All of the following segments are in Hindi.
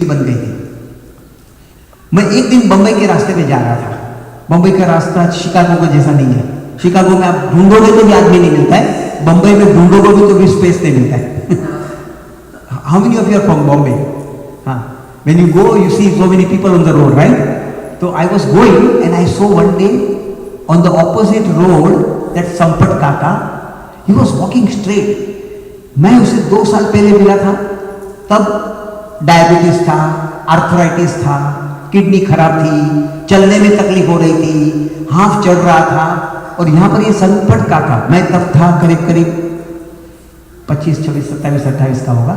बन गई थी। मैं एक दिन बंबई के रास्ते पे जा रहा था। बंबई का रास्ता शिकागो का जैसा नहीं है। शिकागो में आप ढूंढोगे तो भी आदमी नहीं मिलता है, बंबई में ढूंढोगे भी तो भी स्पेस नहीं मिलता है। How many of you are from Bombay? हाँ, when you go you see so many people on the road, right? तो I was going and I saw one day on the opposite road that Sampat Kaka, he was walking straight. मैं उसे 2 साल पहले मिला था, तब डायबिटीज था, आर्थराइटिस था, किडनी खराब थी, चलने में तकलीफ हो रही थी, हाथ चढ़ रहा था। और यहां पर ये संपत काका, मैं तब था करीब करीब 25, 26, 27, 28 का होगा,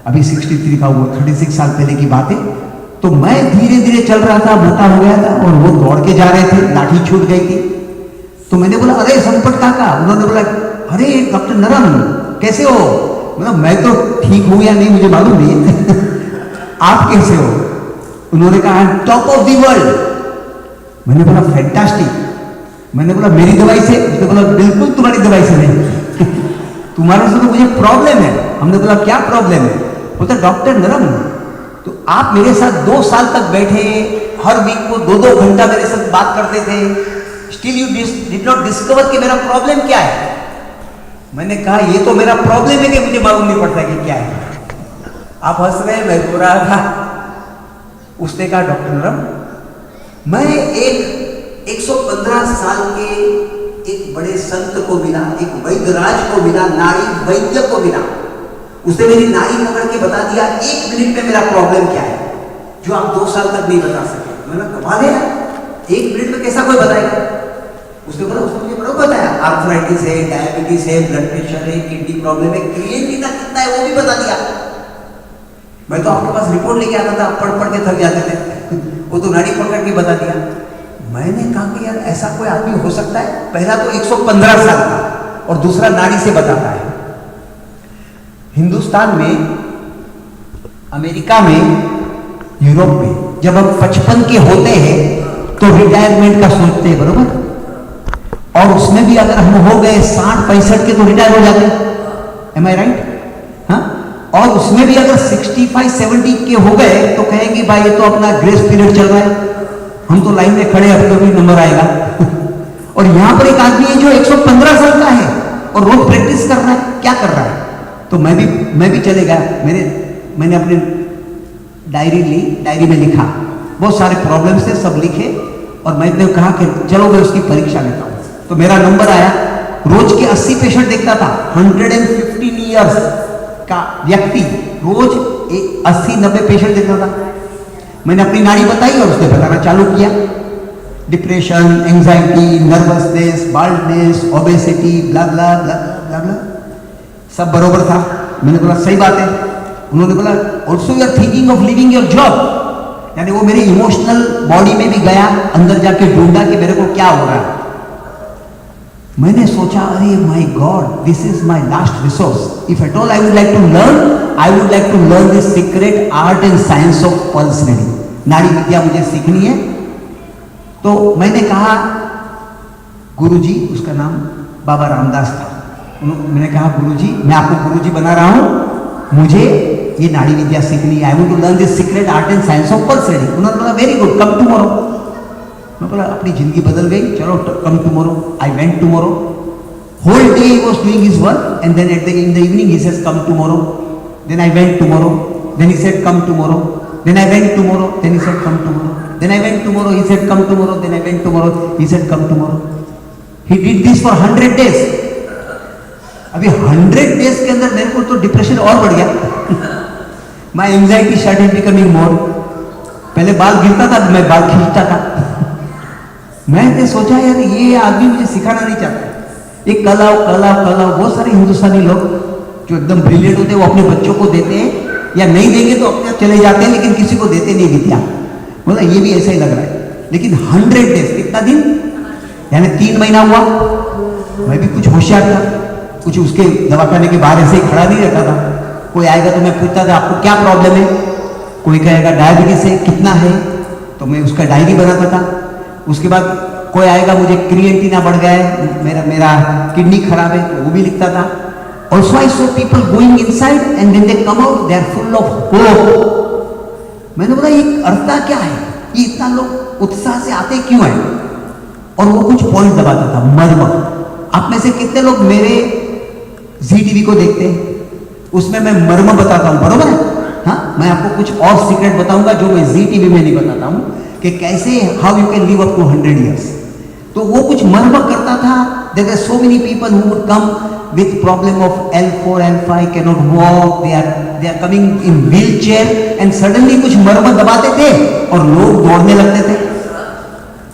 अभी 63 का हुआ, 36 साल पहले की बात है। तो मैं धीरे धीरे चल रहा था, मोटा हो गया था, और वो दौड़ के जा रहे थे, लाठी छूट गई थी। तो मैंने बोला, अरे संपत काका। उन्होंने बोला, अरे डॉक्टर नरम कैसे हो? मतलब मैं तो ठीक हूं या नहीं मुझे मालूम नहीं। आप कैसे हो? उन्होंने कहा, I am top of the world. मैंने बोला, फैंटास्टिक। मैंने बोला, मेरी दवाई से? उसने बोला, बिल्कुल तुम्हारी दवाई से नहीं। तुम्हारे से तो मुझे प्रॉब्लम है। हमने बोला, क्या प्रॉब्लम है? बोलता, डॉक्टर नरम, तो आप मेरे साथ 2 साल तक बैठे, हर वीक को 2-2 घंटा मेरे साथ बात करते थे, still you did not discover कि मेरा प्रॉब्लम क्या है। मैंने कहा, ये तो मेरा प्रॉब्लम है कि मुझे मालूम नहीं पड़ता कि क्या है। आप हंस रहे, मैं रो रहा था। उसने कहा, डॉक्टर नरम, मैं एक 115 साल के एक बड़े संत को मिला, एक वैद्यराज को मिला, नाड़ी वैद्य को मिला। उसने मेरी नाड़ी पकड़ के बता दिया 1 मिनट में मेरा प्रॉब्लम क्या है, जो आप 2 साल तक नहीं बता सके। मैंने कमाल है, 1 मिनट में कैसा कोई बताएगा? उसने बोला, उसने मुझे बड़ा बताया, आर्थराइटिस है, डायबिटीज है, ब्लड प्रेशर है, किडनी प्रॉब्लम है, क्रिएटिनिन कितना है वो भी बता दिया। मैं तो आपके पास रिपोर्ट लेके आता था, पढ़ पढ़ के थक जाते थे, वो तो नाड़ी पकड़ के बता दिया। मैंने कहा कि यार ऐसा कोई आदमी हो सकता है? पहला तो 115 साल का, और दूसरा नाड़ी से बताता है। हिंदुस्तान में, अमेरिका में, यूरोप में जब हम 55 के होते हैं तो रिटायरमेंट का सोचते हैं, बरोबर? और उसमें भी अगर हम हो गए 60-65 के तो रिटायर हो जाते हैं, एम आई राइट? हाँ, और उसमें भी अगर 65-70 के हो गए तो कहेंगे, भाई ये तो अपना ग्रेस पीरियड चल रहा है, हम तो लाइन में खड़े, अब तो भी नंबर आएगा। और यहां पर एक आदमी है जो 115 साल का है और रोज प्रैक्टिस कर रहा है, क्या कर रहा है? तो मैं भी चले गया। मैंने अपनी डायरी ली, डायरी में लिखा, बहुत सारे प्रॉब्लम्स थे, सब लिखे, और मैंने कहा कि चलो मैं उसकी परीक्षा लेता हूं। तो मेरा नंबर आया। रोज के 80 पेशेंट देखता था। 115 ईयर्स का व्यक्ति रोज 80-90 पेशेंट देखता था। मैंने अपनी नाड़ी बताई और उसने बताना चालू किया। Depression, anxiety, nervousness, baldness, obesity, blah blah blah blah blah, सब बरोबर था। मैंने बोला, सही बात है। उन्होंने बोला, also you are thinking of leaving your job. यानी वो मेरे इमोशनल बॉडी में भी गया, अंदर जाके ढूंढा कि मेरे को क्या हो रहा है। मैंने सोचा, अरे my god, this is my last resource. If at all I would like to learn, I would like to learn this secret art and science of pulse reading. नाड़ी विद्या मुझे सीखनी है। तो मैंने कहा, गुरुजी, उसका नाम बाबा रामदास था। मैंने कहा, गुरुजी, मैं आपको गुरुजी बना रहा हूं, मुझे ये नाड़ी विद्या सीखनी है। I want to learn this secret art and science of pulse reading. उन्होंने बोला, वेरी गुड, कम टुमारो। मैं बोला, अपनी जिंदगी बदल गई, चलो come tomorrow. I went tomorrow. Whole day he was doing his work, and then in the evening he says, come tomorrow. Then I went tomorrow. Then he said, come tomorrow. Then I went tomorrow. Then he said, come tomorrow. Then I went tomorrow. He said, come tomorrow. Then I went tomorrow. He said, come tomorrow. He did this for 100 days. अभी 100 डेज के अंदर मेरे को तो डिप्रेशन और बढ़ गया। My anxiety started becoming more. पहले बाल गिरता था, मैं बाल खींचता था। मैंने सोचा, यार ये आदमी मुझे सिखाना नहीं चाहता। ये कलाओ कलाओ कलाओ, बहुत सारे हिंदुस्तानी लोग जो एकदम ब्रिलियंट होते हैं वो अपने बच्चों को देते हैं, या नहीं देंगे तो अपने चले जाते हैं, लेकिन किसी को देते नहीं विद्या। बोला, ये भी ऐसा ही लग रहा है। लेकिन 100 डेज, कितना दिन? यानी 3 महीना हुआ। मैं भी कुछ होशियार था, कुछ उसके दवाखाने के बाहर ऐसे ही खड़ा नहीं रहता था। कोई आएगा तो मैं पूछता था, आपको क्या प्रॉब्लम है? कोई कहेगा डायबिटीज है, कितना है? तो मैं उसका डायरी बनाता था। उसके बाद कोई आएगा, मुझे क्रिएटिनिन बढ़ गया है, मेरा किडनी खराब है, तो वो भी लिखता था। Also I saw people going inside and when they come out they are full of hope. मैंने बोला ये करता क्या है, ये इतना लोग उत्साह से आते क्यों है? और वो कुछ पॉइंट दबाता था, मर्म। आप में से कितने लोग मेरे जी टीवी को देखते हैं? उसमें मैं मर्म बताता हूं, बरोबर है? हाँ, मैं आपको कुछ और सीक्रेट बताऊंगा जो मैं जी टीवी में नहीं बताता हूं, कि कैसे how you can live up to 100 years। तो वो कुछ मर्म करता था। There are so many people who would come with problem of L4, L5, cannot walk, they are coming in wheelchair, and suddenly कुछ मर्म दबाते थे और लोग दौड़ने लगते थे।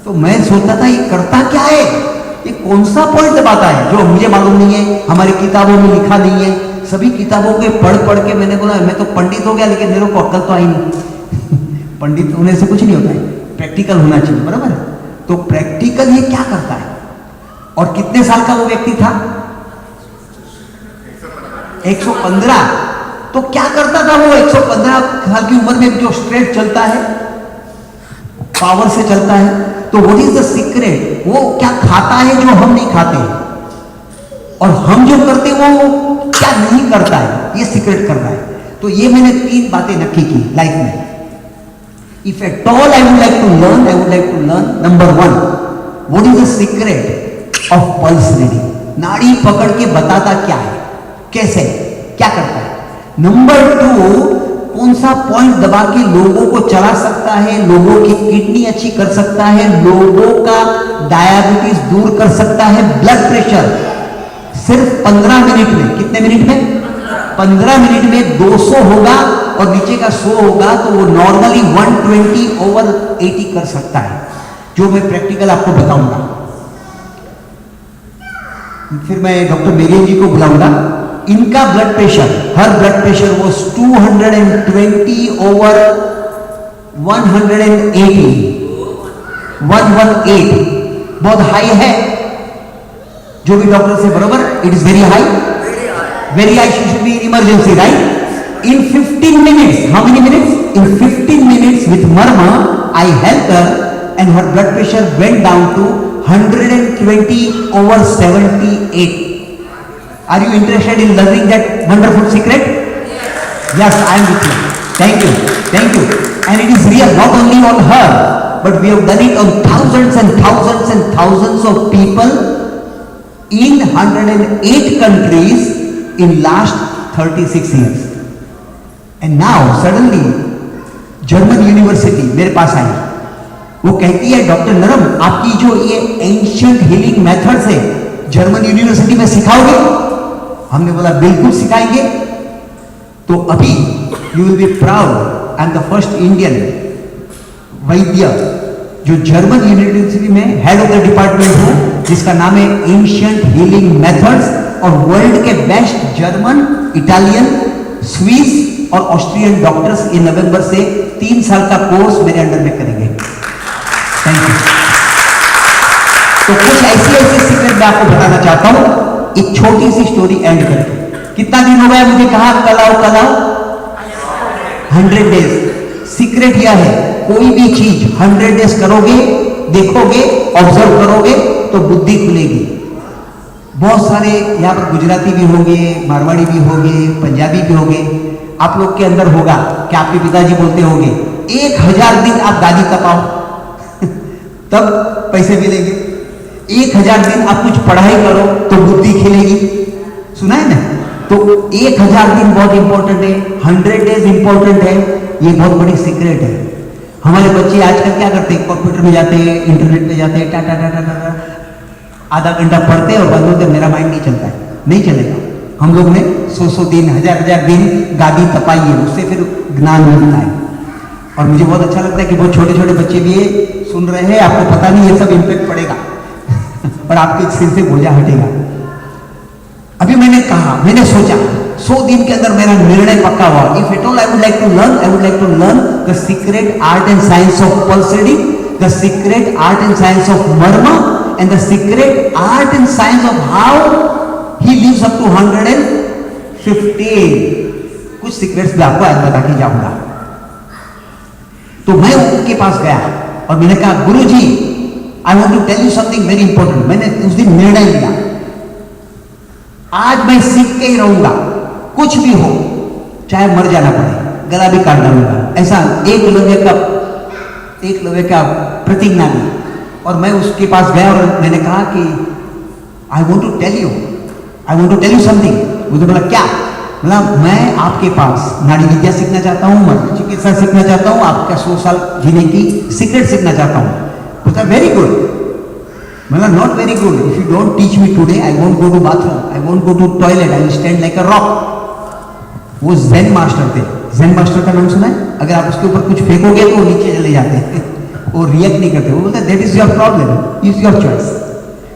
तो मैं सोचता था ये करता क्या है, ये कौन सा पॉइंट दबाता है जो मुझे मालूम नहीं है, हमारी किताबों में लिखा नहीं है। सभी किताबों के पढ़ पढ़ के मैंने बोला मैं तो पंडित हो गया, लेकिन मेरे को अक्ल तो आई नहीं। पंडित होने से कुछ नहीं होता है, प्रैक्टिकल होना चाहिए, बराबर। तो प्रैक्टिकल ये क्या करता है? और कितने साल का वो व्यक्ति था? 115। तो क्या करता था वो 115 साल की उम्र में, जो स्ट्रेट चलता है, पावर से चलता है? तो व्हाट इज द सीक्रेट? वो क्या खाता है जो हम नहीं खाते, और हम जो करते वो क्या नहीं करता है, ये सीक्रेट कर रहा है। तो ये मैंने 3 बातें नक्की की लाइफ में। If at all I would like to learn, I would like to learn number 1, what is the secret of pulse reading? नाड़ी पकड़ के बताता क्या है, कैसे, क्या करता है। नंबर 2, कौन सा पॉइंट दबा के लोगों को चला सकता है, लोगों की किडनी अच्छी कर सकता है, लोगों का डायबिटीज दूर कर सकता है, ब्लड प्रेशर सिर्फ 15 मिनट में। कितने मिनट में? 15 मिनट में 200 होगा और नीचे का 100 होगा, तो वो नॉर्मली 120/80 कर सकता है, जो मैं प्रैक्टिकल आपको बताऊंगा। फिर मैं डॉक्टर मेरियन जी को बुलाऊंगा। इनका ब्लड प्रेशर, हर ब्लड प्रेशर वो 220/180, 118, बहुत हाई है। जो भी डॉक्टर से, बरोबर, it is very high, very high, she should be in emergency, right? In 15 minutes, how many minutes? In 15 minutes with Marma, I helped her and her blood pressure went down to 120/78. Are you interested in learning that wonderful secret? Yes, I am with you. Thank you, thank you. And it is real, not only on her, but we have done it on thousands and thousands and thousands of people in 108 countries in last 36 years. And now suddenly German university मेरे पास आई, वो कहती है डॉक्टर नरम, आपकी जो ये एंशिएंट हीलिंग मेथड्स है जर्मन यूनिवर्सिटी में सिखाओगे? हमने बोला बिल्कुल सिखाएंगे। तो अभी you will be proud, I am the first Indian वैद्य जो जर्मन यूनिवर्सिटी में हेड ऑफ द डिपार्टमेंट हूं, जिसका नाम है एंशिएंट हीलिंग मेथड्स, और वर्ल्ड के बेस्ट जर्मन, इटालियन, स्विस और ऑस्ट्रियन डॉक्टर्स इन नवंबर से 3 साल का कोर्स मेरे अंडर में करेंगे। Thank you. तो कुछ ऐसी सीक्रेट मैं आपको बताना चाहता हूं, एक छोटी सी स्टोरी एंड करके। कितना दिन हो गया मुझे कहा कल आओ कल आओ? 100 days। सीक्रेट यह है, कोई भी चीज 100 days करोगे, देखोगे, ऑब्जर्व करोगे, तो बुद्धि खुलेगी। बहुत सारे यहाँ पर गुजराती भी होंगे, मारवाड़ी भी होंगे, पंजाबी भी होंगे। आप लोग के अंदर होगा कि आपके पिताजी बोलते होंगे 1000 दिन आप दादी तपाओ तब पैसे मिलेंगे। 1000 दिन आप कुछ पढ़ाई करो तो बुद्धि खिलेगी। सुना है ना? तो 1000 दिन बहुत इंपॉर्टेंट है, 100 days इंपॉर्टेंट है। ये बहुत बड़ी सीक्रेट है। हमारे बच्चे आजकल क्या करते हैं, कंप्यूटर में जाते हैं, इंटरनेट पे जाते हैं, टाटा टाटा टाटा, आधा घंटा पढ़ते हैं और बाद में मेरा माइंड नहीं चलता है। नहीं चलेगा। हम लोग ने 100 दिन, 1000 दिन गादी तपाई है, उससे फिर ज्ञान मिलता है। और मुझे बहुत अच्छा लगता है कि बहुत छोटे छोटे बच्चे भी ये सुन रहे हैं। आपको पता नहीं ये सब इम्पैक्ट पड़ेगा और आपके सिर से बोझा हटेगा। अभी मैंने कहा, मैंने सोचा 100 दिन के अंदर मेरा निर्णय पक्का हुआ। If at all I would like to learn, I would like to learn the secret art and science of pulse reading, the secret art and science of marma, and the secret art and science of how he lives up to 115। कुछ सीक्रेट्स भी आपको आज बता के जाऊंगा। तो मैं उनके पास गया और मैंने कहा Guruji, I want to tell you something very important. मैंने उस दिन निर्णय लिया, आज मैं सीख के ही रहूंगा, कुछ भी हो, चाहे मर जाना पड़े, गला भी काट डालूंगा, ऐसा एक लोहे का प्रतिज्ञा ली। और मैं उसके पास गया और मैंने कहा कि I want to tell you something. मुझे बोला क्या? बोला मैं आपके पास नाड़ी विद्या सीखना चाहता हूँ, मर्द चिकित्सा सीखना चाहता हूँ, आपका 100 साल जीने की सीक्रेट सीखना चाहता हूँ। बोलता वेरी गुड। मतलब not very good, if you don't teach me today I won't go to bathroom, I won't go to toilet, I will stand like a rock. वो ज़ेन मास्टर थे। ज़ेन मास्टर का नाम सुना है? अगर आप उसके ऊपर कुछ फेंकोगे तो वो नीचे चले जाते हैं वो रिएक्ट नहीं करते। वो बोलते that is your problem, is your choice.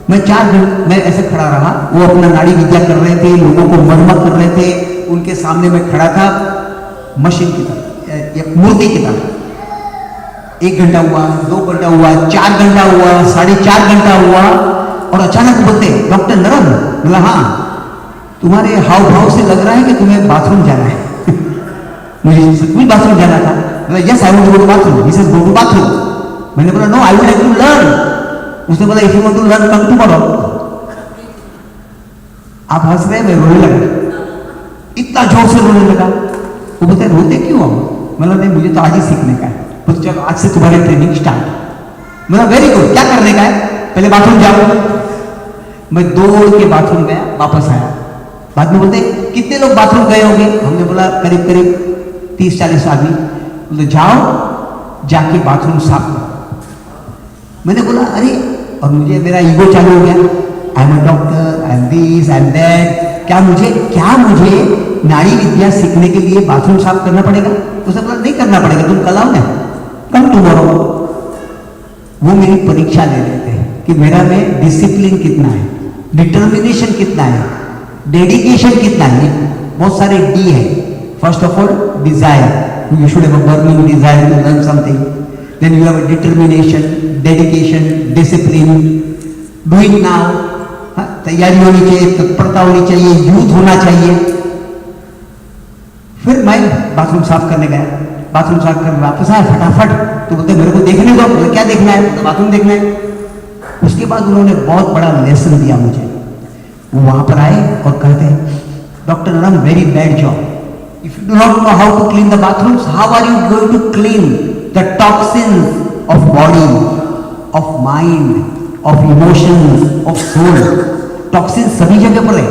मैं 4 दिन मैं ऐसे खड़ा रहा, वो अपना नाड़ी विद्या कर रहे थे, लोगों को मरम्मत कर रहे थे, उनके सामने मैं खड़ा था मशीन की तरह, मूर्ति की तरह। 1 घंटा हुआ, 2 घंटा हुआ, 4 घंटा हुआ, 4.5 घंटा हुआ, और अचानक बोलते डॉक्टर नरम। बोला हाँ, तुम्हारे हाव भाव से लग रहा है कि तुम्हें बाथरूम जाना है मुझे सचमुच बाथरूम जाना था। बोला yes I want to go to bathroom, this is go to bathroom. मैंने बोला no I would like to learn. उसने बोला if you want to learn come tomorrow. आप हंस रहे, मैं रोने लगा, इतना जोर से रोने लगा। वो बोलते रोते क्यों हम? मतलब नहीं मुझे तो आज ही सीखने का है। तो चलो आज से तुम्हारी ट्रेनिंग स्टार्ट। मतलब वेरी गुड, क्या करने का है? पहले बाथरूम जाओ। मैं दौड़ के बाथरूम गया, वापस आया। बाद में बोलते कितने लोग बाथरूम गए होंगे? हमने बोला करीब करीब 30-40 आदमी। बोलते जाओ जाके बाथरूम साफ करो। मैंने बोला अरे, और मुझे मेरा ईगो चालू हो गया, I am a doctor, I am this, I am that. क्या मुझे नाड़ी विद्या सीखने के लिए बाथरूम साफ करना पड़ेगा? उसने बोला नहीं करना पड़ेगा, तुम कल आओ ना, कम टुमारो। वो मेरी परीक्षा ले रहे थे कि मेरा में डिसिप्लिन कितना है, डिटर्मिनेशन कितना है, डेडिकेशन कितना है। बहुत सारे डी है। First of all desire, you should have a burning desire to learn something. Then you have a determination, dedication, discipline, do it now. तैयारी होनी चाहिए, तत्परता होनी चाहिए, यूथ होना चाहिए। फिर मैं बाथरूम साफ करने गया, बाथरूम साफ कर वापस आया फटाफट। तो बोलते मेरे को देखने दो। बोले क्या देखना है? तो बाथरूम देखना है। उसके बाद उन्होंने बहुत बड़ा लेसन दिया मुझे। वो वहां पर आए और कहते डॉक्टर नरम very bad job, if you do not know how to clean the bathrooms, how are you going to clean the toxins of body, of mind, of emotions, of soul? Toxin सभी जगह पर है,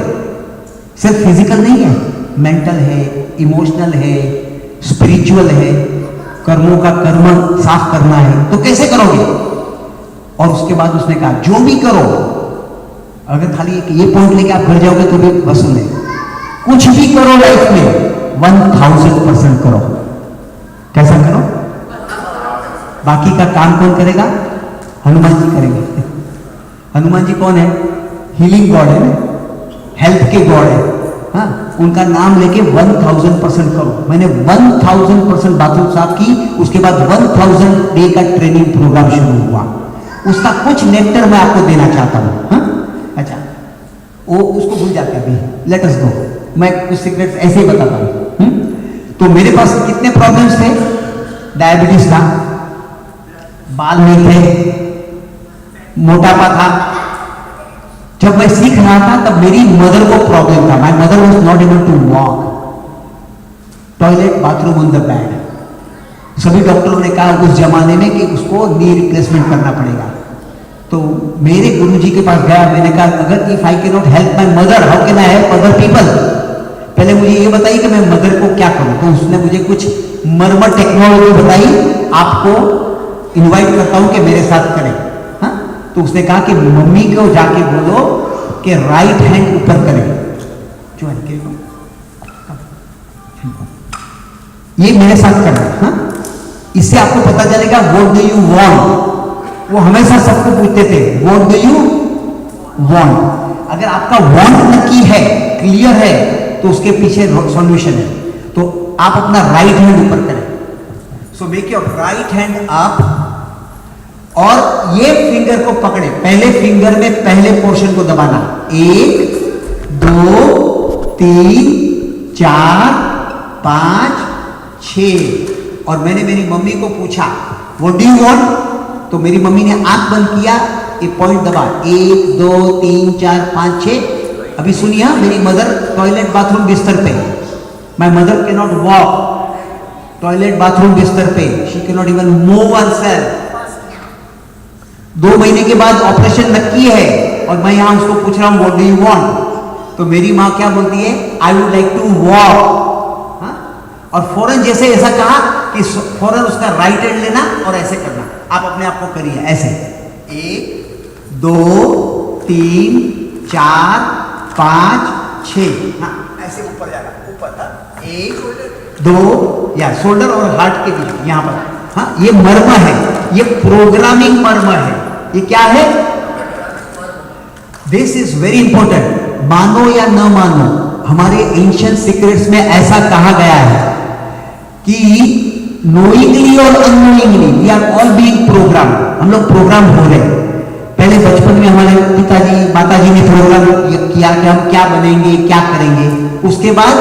सिर्फ फिजिकल नहीं है, मेंटल है, इमोशनल है, स्पिरिचुअल है। कर्मों का कर्म साफ करना है तो कैसे करोगे? और उसके बाद उसने कहा जो भी करो, अगर खाली एक ये पॉइंट लेके आप घर जाओगे तो भी वसूल है। कुछ भी करो लाइफ में 1000% करो। कैसा करो? बाकी का काम कौन करेगा? हनुमान जी करेंगे। हनुमान जी कौन है? हीलिंग गॉड है ना, हेल्थ के गॉड है। हाँ, उनका नाम लेके 1000% करो। मैंने 1000% बाथरूम साफ की। उसके बाद 1000 डे का ट्रेनिंग प्रोग्राम शुरू हुआ। उसका कुछ नेक्टर मैं आपको देना चाहता हूँ। हाँ? अच्छा, वो उसको भूल जाते अभी, लेट अस गो। मैं कुछ सीक्रेट्स ऐसे ही बताता हूँ। तो मेरे पास कितने प्रॉब्लम्स थे? डायबिटीज था, बाल नहीं थे, मोटापा था। जब मैं सीख रहा था तब मेरी मदर को प्रॉब्लम था। My mother was not able to walk, toilet bathroom on the bed. सभी डॉक्टरों ने कहा उस जमाने में कि उसको नी रिप्लेसमेंट करना पड़ेगा। तो मेरे गुरुजी के पास गया, मैंने कहा अगर if I can not help my mother, how can I help other people? पहले मुझे ये बताइए कि मैं मदर को क्या करूं। तो उसने मुझे कुछ मरमर टेक्नोलॉजी बताई, आपको इनवाइट करता हूं कि मेरे साथ करें। हाँ? तो उसने कहा कि मम्मी को जाके बोलो कि राइट हैंड ऊपर करें। जो है ये मेरे साथ करना। हाँ? इससे आपको पता चलेगा व्हाट डू यू वांट। वो हमेशा सबको पूछते थे व्हाट डू यू वांट। अगर आपका वांट नक्की है, क्लियर है, तो उसके पीछे सॉल्यूशन है। तो आप अपना राइट हैंड ऊपर करें। So make your right hand up और ये फिंगर को पकड़े। पहले फिंगर में पहले पोर्शन को दबाना। 1 2 3 4 5 6। और मैंने मेरी मम्मी को पूछा व्हाट डू यू वांट? तो मेरी मम्मी ने आंख बंद किया, एक पॉइंट दबा, 1 2 3 4 5 6। अभी सुनिए, मेरी मदर टॉयलेट बाथरूम बिस्तर पे, my mother can not walk, toilet bathroom बिस्तर पे, she can not even move herself. 2 महीने के बाद ऑपरेशन नक्की है और मैं यहां उसको पूछ रहा हूं व्हाट डू यू वांट, तो मेरी मां क्या बोलती है, I would like to walk. और फौरन जैसे ऐसा कहा कि फौरन उसका राइट हैंड लेना और ऐसे करना, आप अपने आप को करिए ऐसे, 1 2 3 4 5 6, हाँ ऐसे ऊपर जाना, ऊपर था, 1 2 या शोल्डर और हार्ट के बीच यहां पर, हाँ ये मर्म है, ये प्रोग्रामिंग मर्म है, ये क्या है, दिस इज वेरी इंपॉर्टेंट। मानो या न मानो, हमारे एंशिएंट सीक्रेट्स में ऐसा कहा गया है कि नोइंगली और unknowingly we are all being program, हम लोग प्रोग्राम हो रहे हैं। पहले बचपन में हमारे पिताजी माताजी ने प्रोग्राम किया कि हम क्या बनेंगे क्या करेंगे, उसके बाद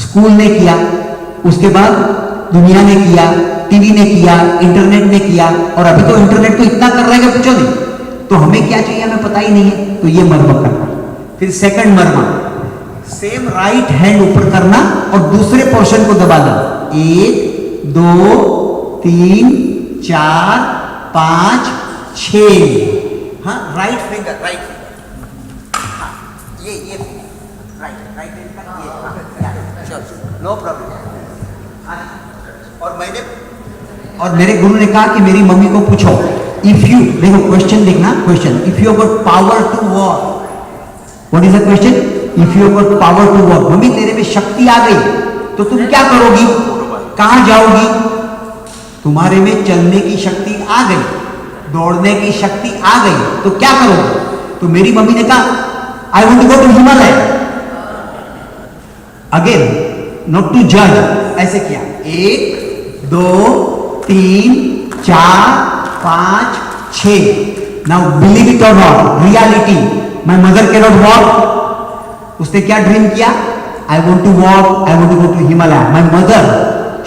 स्कूल ने किया, उसके बाद दुनिया ने किया, टीवी ने किया, इंटरनेट ने किया, और अभी तो इंटरनेट तो इतना कर रहा है कि पूछो नहीं, तो हमें क्या चाहिए हमें पता ही नहीं है, तो ये मर्म करना। फिर सेकंड मर्म, सेम राइट हैंड ऊपर करना और दूसरे पोर्शन को दबाना, 1 2 3 4 5 6, हाँ राइट फिंगर, राइट फिंगर, हाँ ये राइट हैंड का ये, नो प्रॉब्लम। और मेरे गुरु ने कहा कि मेरी मम्मी को पूछो, इफ यू, देखो क्वेश्चन देखना, question, if you got power to walk, what is the question, if you got power to walk, mummy तेरे में शक्ति आ गई तो तुम क्या करोगी, कहां जाओगी, तुम्हारे में चलने की शक्ति आ गई, दौड़ने की शक्ति आ गई, तो क्या करोगे, तो मेरी मम्मी ने कहा I want to go to Himalaya. Again not to जज, ऐसे किया, 1 2 3 4 5 6, now believe it or not, reality, my mother can not walk, उसने क्या ड्रीम किया, I want to walk, I want to go to Himalaya. My mother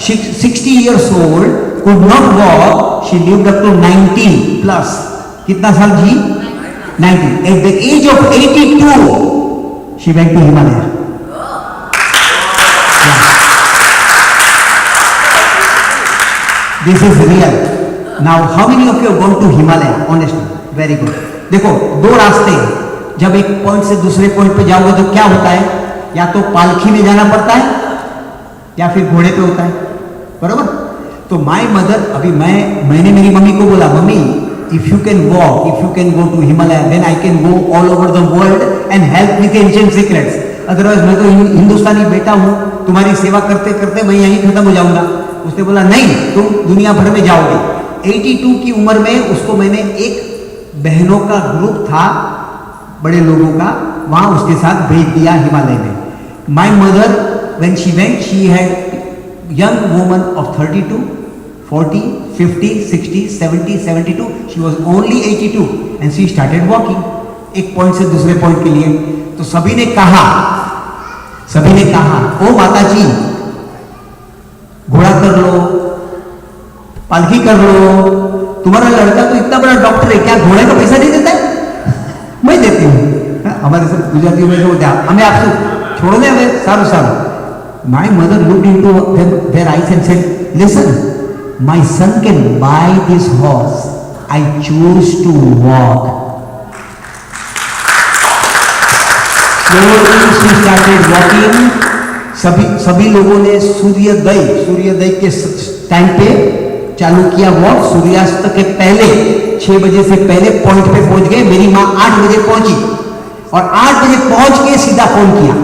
60 years old could not walk, she lived up to 90 plus, कितना साल जी, 90, at the age of 82 she went to Himalaya। This is real. Now, how many of you have gone to Himalaya? Honestly, very good. देखो 2 रास्ते, जब एक पॉइंट से दूसरे पॉइंट पे जाओगे तो क्या होता है, या तो पालखी में जाना पड़ता है या फिर घोड़े पे होता है, बराबर। तो माय मदर, अभी मैंने मेरी मम्मी को बोला, mummy if you can walk, if you can go to Himalaya, then I can go all over the world and help with ancient secrets, otherwise मैं तो हिंदुस्तानी बेटा हूं, तुम्हारी सेवा करते करते मैं यहीं खत्म हो जाऊंगा। उसने बोला नहीं, तुम दुनिया भर में जाओगे। 82 की उम्र में उसको मैंने एक बहनों का ग्रुप था, बड़े लोगों का, वहां उसके साथ भेज दिया हिमालय में। My mother when she went, she had young woman of 32 40 50 60 70 72, she was only 82 and she started walking एक पॉइंट से दूसरे पॉइंट के लिए। तो सभी ने कहा ओ माता जी घोड़ा कर लो, पालकी कर लो, तुम्हारा लड़का तो इतना बड़ा डॉक्टर है, क्या घोड़े का पैसा नहीं देता है? मैं देती हूँ। हमारे सब गुजराती में होते हैं, हमें आपसे छोड़ दे, हमें सारू। My mother looked into their eyes and said, listen my son can buy this horse, I choose to walk. Slowly she started walking। सभी लोगों ने सूर्योदय के टाइम पे चालू किया वॉक। सूर्यास्त के पहले 6 बजे से पहले पॉइंट पे पहुंच गए। मेरी माँ 8 बजे पहुंची और 8 बजे पहुंच के सीधा फोन किया।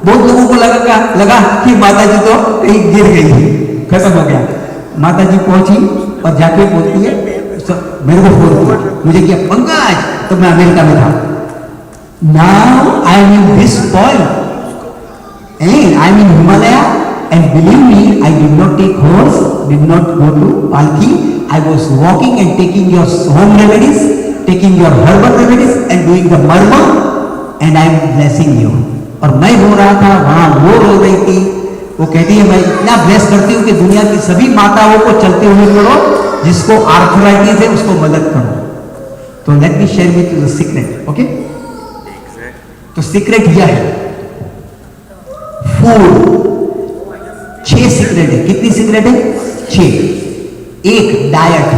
बहुत लोगों को लगा कि माता जी तो कहीं गिर गई, खत्म हो गया। माता जी पहुंची और जाके बोलती है मेरे को फोन किया, मुझे क्या पंकज, तो मैं अमेरिका में था। Now I am in this point and I am in Himalaya, and believe me, I did not take horse, did not go to palki. I was walking and taking your home remedies, taking your herbal remedies and doing the marma, and I am blessing you। और मैं रो रहा था, वहां वो रो रही थी। वो कहती है मैं इतना ब्लेस करती हूँ कि दुनिया की सभी माताओं को चलते हुए करो, जिसको आर्थराइटिस है उसको मदद करो। तो let me share with you the secret, okay? तो सीक्रेट यह है, फूड 6 सीक्रेट है। कितनी सीक्रेट है? 6। एक, diet.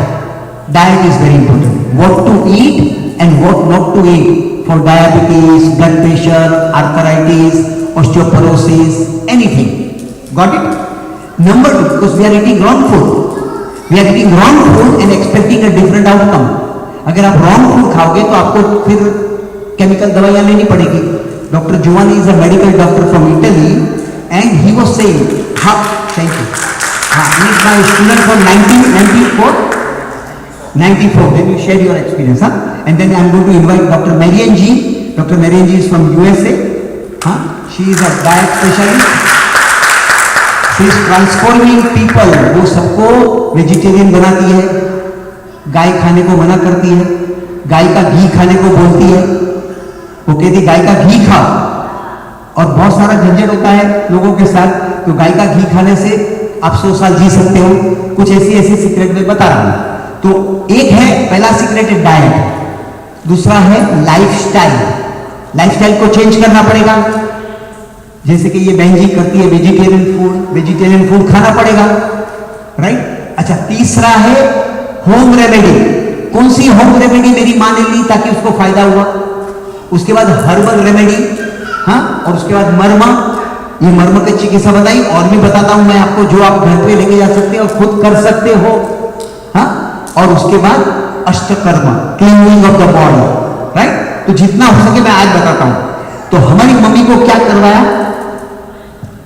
Diet is very important. What to eat and what not to eat for diabetes, blood pressure, arthritis, osteoporosis, anything. Got it? Number 2, because we are eating wrong food, we are eating wrong food and expecting a different outcome. अगर आप रॉन्ग फूड खाओगे तो आपको फिर केमिकल दवाइयां लेनी पड़ेगी। Doctor Giovanni is a medical doctor from Italy and he was saying, हाँ थैंक यू, हाँ he is my student from 1994 then you share your experience, and then I am going to invite Dr. Marian G. Dr. Marian G is from USA, she is a diet specialist, she is transforming people। वो सबको वेजिटेरियन बनाती है, गाय खाने को मना करती है, गाय का घी खाने को बोलती है। वो कहती गाय का घी खाओ, और बहुत सारा झंझट होता है लोगों के साथ, तो गाय का घी खाने से आप 100 साल जी सकते हो। कुछ ऐसी सीक्रेट में बता रहा हूं। तो एक है, पहला सीक्रेट है डाइट, दूसरा है लाइफस्टाइल। लाइफस्टाइल को चेंज करना पड़ेगा, जैसे कि ये बहन जी करती है वेजिटेरियन फूड खाना पड़ेगा, राइट। अच्छा, तीसरा है होम रेमेडी। कौन सी होम रेमेडी मेरी मां ने ली ताकि उसको फायदा हुआ? उसके बाद हर्बल रेमेडी, और उसके बाद मर्म। ये मर्म की चिकित्सा बताई, और भी बताता हूं मैं आपको, जो आप घर पे लेके जा सकते हो और खुद कर सकते हो। और उसके बाद अष्टकर्म, cleaning of the body, right. तो जितना हो सके मैं आज बताता हूं। तो हमारी मम्मी को क्या करवाया,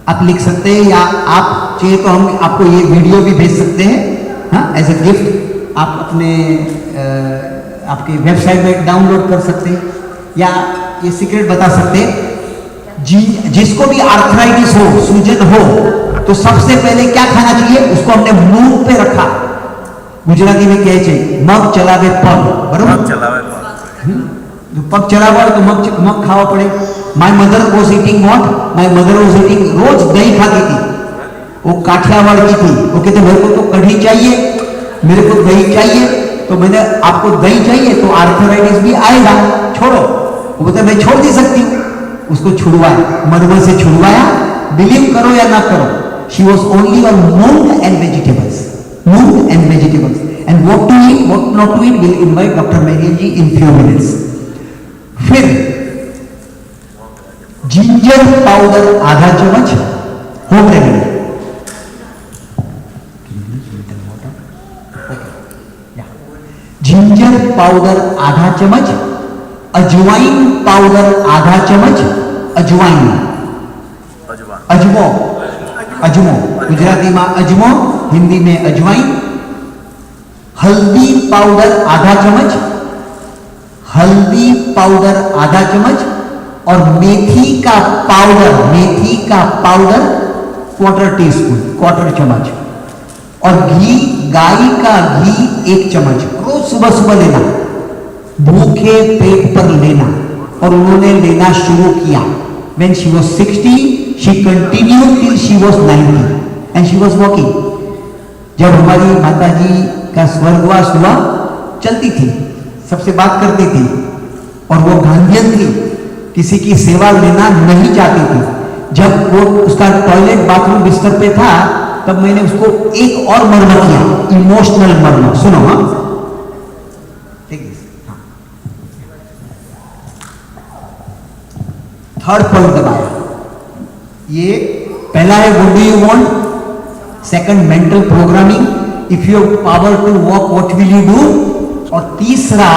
आप लिख सकते हैं, या आप चाहिए तो हम आपको ये वीडियो भी भेज सकते हैं एज ए गिफ्ट। आप अपने आपके वेबसाइट में डाउनलोड कर सकते हैं, या ये सीक्रेट बता सकते हैं। जिसको भी आर्थराइटिस हो, सूजन हो, तो सबसे पहले क्या खाना चाहिए? उसको हमने मुंह पे रखा। गुजराती में कहे छे मग चलावे पग, बरोबर? जो पग चलावा तो मग खावा पड़े। My mother was eating what? My mother was eating, रोज दही खाती थी। वो काठियावाड़ की थी। वो कहते मेरे को तो कढ़ी चाहिए, मेरे को दही चाहिए। तो मैंने, आपको दही चाहिए तो आर्थराइटिस भी आएगा, छोड़ो। वो बोलते मैं छोड़ नहीं सकती हूँ। उसको छुड़वाया, मर्म से छुड़वाया। बिलीव करो या ना करो, she was only on moong and vegetables, moong and vegetables. And what to eat, what not to eat, will invite doctor Marian ji in few minutes. फिर जिंजर पाउडर आधा चम्मच, होम रेमेडी। जिंजर पाउडर आधा चम्मच, अजवाइन पाउडर आधा चम्मच। अजवाइन, अजमो, गुजराती में अजमो, हिंदी में अजवाइन। हल्दी पाउडर आधा चम्मच, हल्दी पाउडर आधा चम्मच। और मेथी का पाउडर क्वार्टर टीस्पून, क्वार्टर चम्मच। और घी, गाय का घी 1 चम्मच, रोज सुबह लेना, भूखे पेट पर लेना। और उन्होंने लेना शुरू किया। When she was 60, she continued till she was 90 and she was walking. जब हमारी माताजी का स्वर्गवास हुआ, चलती थी, सबसे बात करती थी, और वो गांधीयन थी, किसी की सेवा लेना नहीं चाहती थी। जब वो उसका टॉयलेट बाथरूम बिस्तर पे था, तब मैंने उसको एक और मर्म किया, इमोशनल मर्म। सुनो, थर्ड पॉइंट दबाया। ये पहला है what do you want, second mental programming, if you have power to walk what will you do, और तीसरा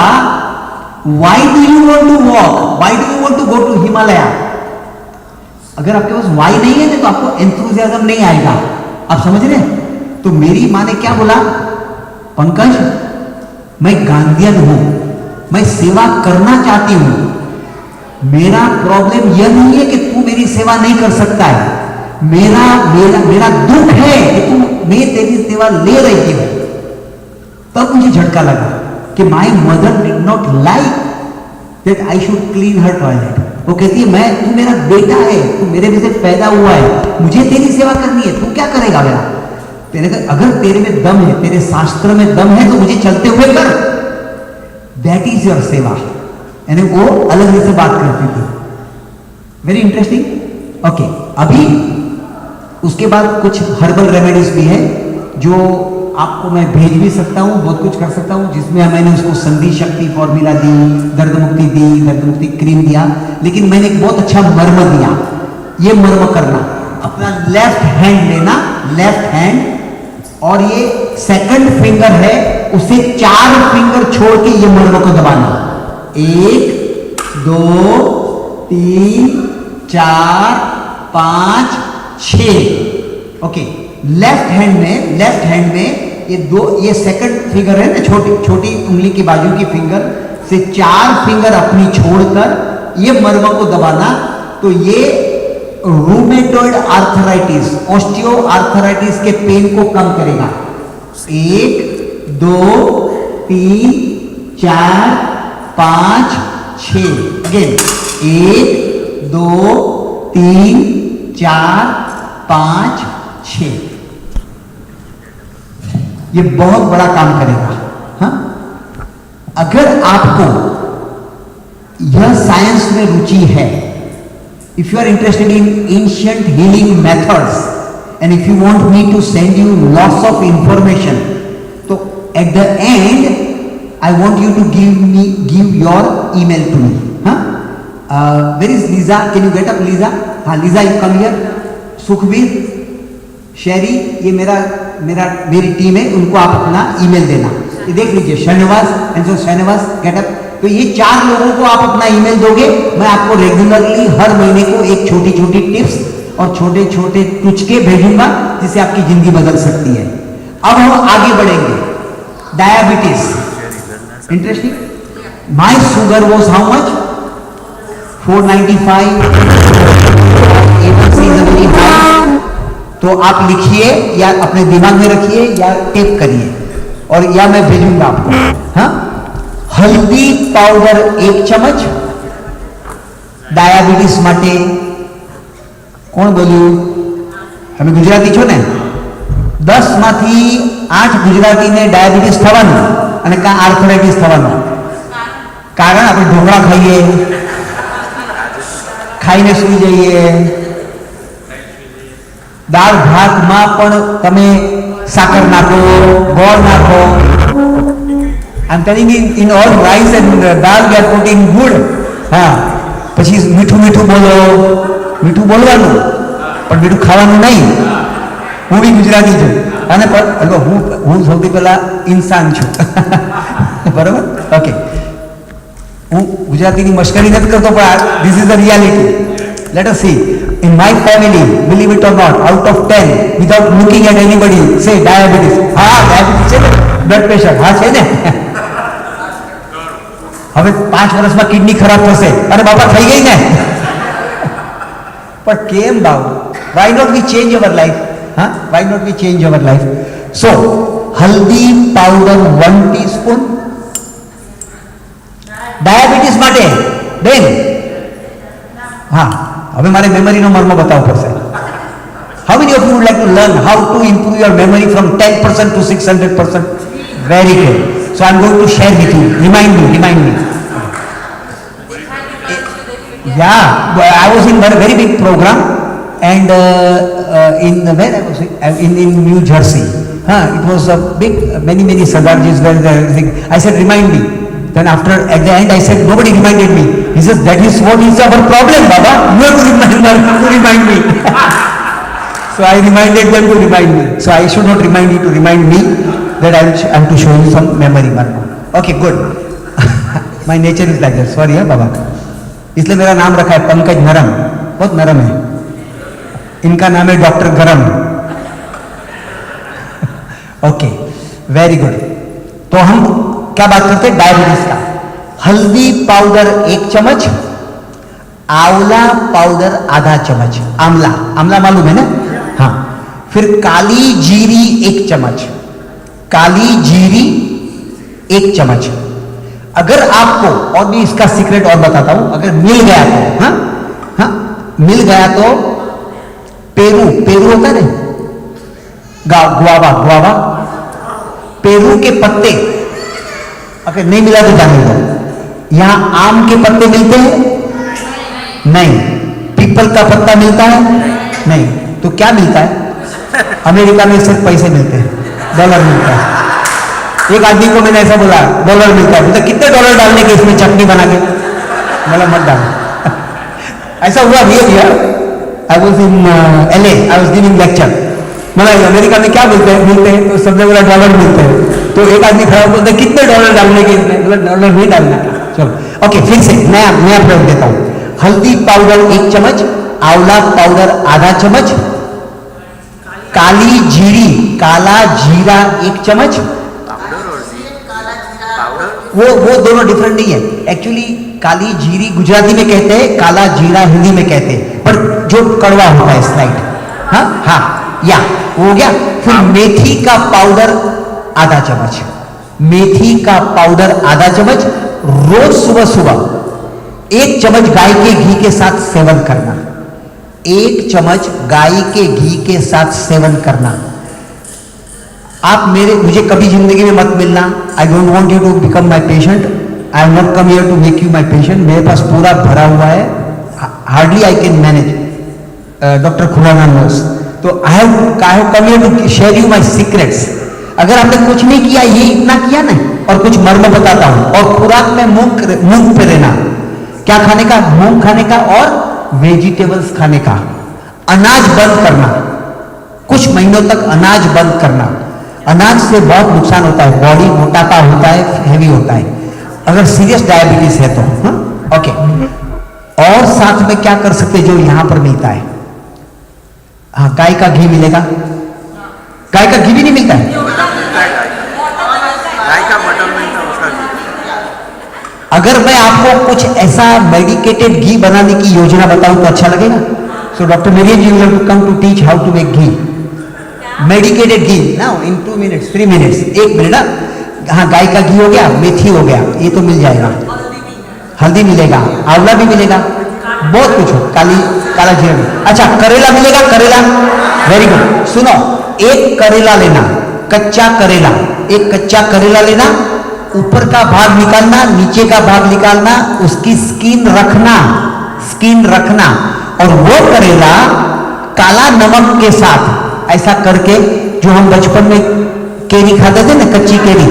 why do you want to walk, why do you want to go to Himalaya. अगर आपके पास व्हाई नहीं है तो आपको एंथुसियाज्म नहीं आएगा। आप समझ रहे हैं? तो मेरी मां ने क्या बोला, पंकज मैं गांधीयन हूं, मैं सेवा करना चाहती हूं। मेरा प्रॉब्लम यह नहीं है कि तू मेरी सेवा नहीं कर सकता है, मेरा दुख है कि मैं तेरी सेवा ले रही हूं। तब मुझे झटका लगा कि my mother did not like that I should clean her toilet. वो कहती है तू मेरा बेटा है, तू मेरे में से पैदा हुआ है, मुझे तेरी सेवा करनी है, तू क्या करेगा मेरा? अगर तेरे में दम है, तेरे शास्त्र में दम है, तो मुझे चलते हुए कर, दैट इज योर सेवा। यानी वो अलग से बात करती थी। Very interesting. ओके, अभी उसके बाद कुछ हर्बल रेमेडीज भी है जो आपको मैं भेज भी सकता हूँ, बहुत कुछ कर सकता हूँ, जिसमें मैंने उसको संधि शक्ति फॉर्मूला दी, दर्द मुक्ति क्रीम दिया, लेकिन मैंने एक बहुत अच्छा मर्म दिया। ये मर्म करना, अपना लेफ्ट हैंड लेना, लेफ्ट हैंड, और ये सेकंड फिंगर है, उसे 4 फिंगर छोड़ के ये मर्म को दबाना। 1 2 3 4 5 6। ओके, लेफ्ट हैंड में ये सेकंड फिंगर है ना, छोटी उंगली की बाजू की फिंगर से 4 फिंगर अपनी छोड़कर ये मर्म को दबाना। तो ये रूमेटॉइड आर्थराइटिस, ऑस्टियो आर्थराइटिस के पेन को कम करेगा। 1 2 3 4 5 6। अगेन 1 2 3 4 5 6। ये बहुत बड़ा काम करेगा। हाँ, अगर आपको यह साइंस में रुचि है, if you are interested in ancient healing methods and if you want me to send you lots of information, so at the end I want you to give your email to me. Where is Lisa? Can you get up, Lisa? Lisa, you come here. Sukhbir, शेरी, ये मेरी टीम है, उनको आप अपना ईमेल देना। ये देख लीजिए, श्रीनिवास गेट अप। तो ये 4 लोगों को आप अपना ईमेल दोगे, मैं आपको रेगुलरली हर महीने को एक छोटी टिप्स और छोटे टुचके भेजूंगा, जिससे आपकी जिंदगी बदल सकती है। अब हम आगे बढ़ेंगे। Diabetes, interesting. My sugar was how much? 495। A1C is very high। तो आप लिखिए या अपने दिमाग में रखिए या टेप करिए, और या मैं भेजूंगा आपको। हाँ, हल्दी पाउडर 1 चम्मच डायाबिटीज માટે। કોણ બોલ્યું? તમે ગુજરાતી છો ને? 10 માંથી 8 ગુજરાતીને ડાયાબિટીસ થવાનું અને કા આર્થરાઇટિસ થવાનું। કારણ આપણે ઢોકળા ખાઈને સુઈ જઈએ, દાળ ભાતમાં પણ તમે સાકર નાખો, ગોળ નાખો। I'm telling you, in all rice and dal we are putting good. हाँ, પછી મીઠું બોલો, મીઠું બોલવાનું પણ મીઠું ખાવાનું નહીં। હું બી ગુજરાતી છું અને હું સૌથી પહેલા ઇન્સાન છું। બરાબર? ઓકે, હું ગુજરાતીની મશ્કરી નથી કરતો, પણ this is the reality. Let us see. In my family, believe it or not, out of 10, without looking at anybody, say diabetes. हाँ, diabetes છે ને, blood pressure, हाँ છે ને। હવે 5 વર્ષમાં કિડની ખરાબ થશે, અરે બાપા થઈ ગઈ ને। પણ કેમ બાબુ? Why not we change our life? હા, why not we change our life? So હલ્દી પાવડર 1 ટીસ્પૂન ડાયાબિટીસ માટે। બેન, હા, હવે મારે મેમરીનો મર્મ બતાવવો પડશે। How many of you would like to learn how to improve your memory from 10% to 600%? Very good. So I'm going to share with you. Remind me. Yeah, I was in a very big program, and where I was in New Jersey. It was a big, many Sardarjis were there. I said, remind me. Then at the end I said, nobody reminded me. He says, that is what is our problem, Baba. You have to remind me. So I reminded them to remind me. So I should not remind you to remind me that I have to show you some memory marker. Okay, good. My nature is like that. Sorry, Baba. इसलिए मेरा नाम रखा है पंकज नरम, बहुत नरम है। इनका नाम है डॉक्टर गरम। Okay, very good. तो हम क्या बात करते हैं? डायबिटीज का। हल्दी पाउडर 1 चम्मच, आंवला पाउडर आधा चम्मच। आंवला मालूम है ना? हाँ। फिर काली जीरी 1 चम्मच, काली जीरी 1 चम्मच। अगर आपको, और भी इसका सीक्रेट और बताता हूं, अगर मिल गया तो, मिल गया तो पेरू होता है ना, गुआवा, पेरू के पत्ते अगर नहीं मिला तो जाने दो। यहां आम के पत्ते मिलते हैं? नहीं। पीपल का पत्ता मिलता है? नहीं। तो क्या मिलता है? अमेरिका में सिर्फ पैसे मिलते हैं, डॉलर मिलता है। एक आदमी को मैंने ऐसा बोला डॉलर मिलता है, तो कितने डॉलर डालने के इसमें चटनी बना के? मतलब मत डाल। ऐसा हुआ रियल यार। I was in LA, I was giving lecture. मतलब अमेरिका में क्या मिलते हैं? तो सबने बोला डॉलर मिलते हैं। तो एक आदमी खड़ा बोलते कितने डॉलर डालने के इसमें? मतलब डॉलर नहीं डालने का। चलो ओके, फिर से नया प्रयोग देता हूं। हल्दी पाउडर 1 चम्मच, आंवला पाउडर आधा चम्मच, काली जीरी काला जीरा 1 चम्मच। वो दोनों डिफरेंट नहीं है एक्चुअली। काली जीरी गुजराती में कहते हैं, काला जीरा हिंदी में कहते हैं, पर जो कड़वा होता है स्लाइड। हाँ हाँ, या हो गया। फिर मेथी का पाउडर आधा चम्मच, मेथी का पाउडर आधा चम्मच। रोज सुबह सुबह 1 चम्मच गाय के घी के साथ सेवन करना, 1 चम्मच गाय के घी के साथ सेवन करना। आप मुझे कभी जिंदगी में मत मिलना। I don't want you to become my patient. I have not come here to make you my patient. मेरे पास पूरा भरा हुआ है, hardly I can manage. Doctor Khurana knows. तो I have come here to share you my secrets. अगर आपने कुछ नहीं किया, ये इतना किया ना, और कुछ मर्म बताता हूं। और खुराक में मूंग पे रहना, क्या खाने का? मूंग खाने का और वेजिटेबल्स खाने का। अनाज बंद करना, कुछ महीनों तक अनाज बंद करना। अनाज से बहुत नुकसान होता है, बॉडी मोटापा होता है, हैवी होता है, अगर सीरियस डायबिटीज है तो। ओके, और साथ में क्या कर सकते जो यहां पर मिलता है? हाँ, गाय का घी मिलेगा। गाय का घी भी नहीं मिलता है? गाय का बटर मिलता है, उसका घी। अगर मैं आपको कुछ ऐसा मेडिकेटेड घी बनाने की योजना बताऊं तो अच्छा लगेगा? So doctor Marian ji will come to teach how to make ghee, medicated ghee now in 2 minutes 3 minutes. 1 minute ना। हाँ, गाय का घी हो गया, मेथी हो गया, ये तो मिल जाएगा। हल्दी मिलेगा, आंवला भी मिलेगा, बहुत कुछ हो, काला जीरा भी। अच्छा, करेला मिलेगा, करेला। Very good. सुनो, 1 करेला लेना, कच्चा करेला। 1 कच्चा करेला लेना, ऊपर का भाग निकालना, नीचे का भाग निकालना, उसकी स्किन रखना, और वो करेला काला नमक के साथ ऐसा करके, जो हम बचपन में केरी खाते थे ना, कच्ची केरी,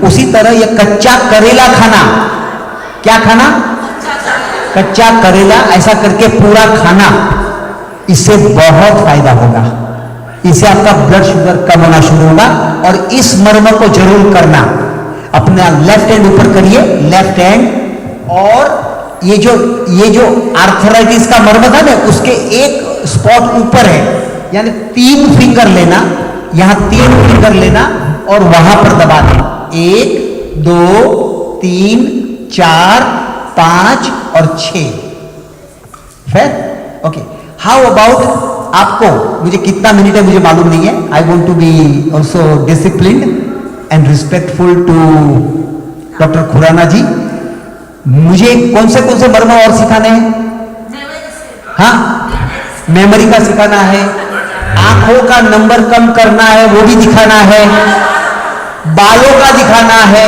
उसी तरह ये कच्चा करेला खाना। क्या खाना? कच्चा करेला ऐसा करके पूरा खाना। इससे बहुत फायदा होगा। इससे आपका ब्लड शुगर कम होना शुरू होगा। और इस मर्म को जरूर करना। अपना लेफ्ट हैंड ऊपर करिए, लेफ्ट हैंड, और ये जो आर्थराइटिस का मर्म था ना, उसके एक स्पॉट ऊपर है, यानी 3 फिंगर लेना, यहां 3 फिंगर लेना और वहां पर दबा देना। 1 2 3 4 5 और 6। फिर ओके, हाउ अबाउट आपको, मुझे कितना मिनट है मुझे मालूम नहीं है। I want to be also disciplined and respectful to doctor Khurana ji. मुझे कौन से मर्म और सिखाने हैं? हाँ, मेमोरी का सिखाना है, आंखों का नंबर कम करना है, वो भी दिखाना है, बालों का दिखाना है,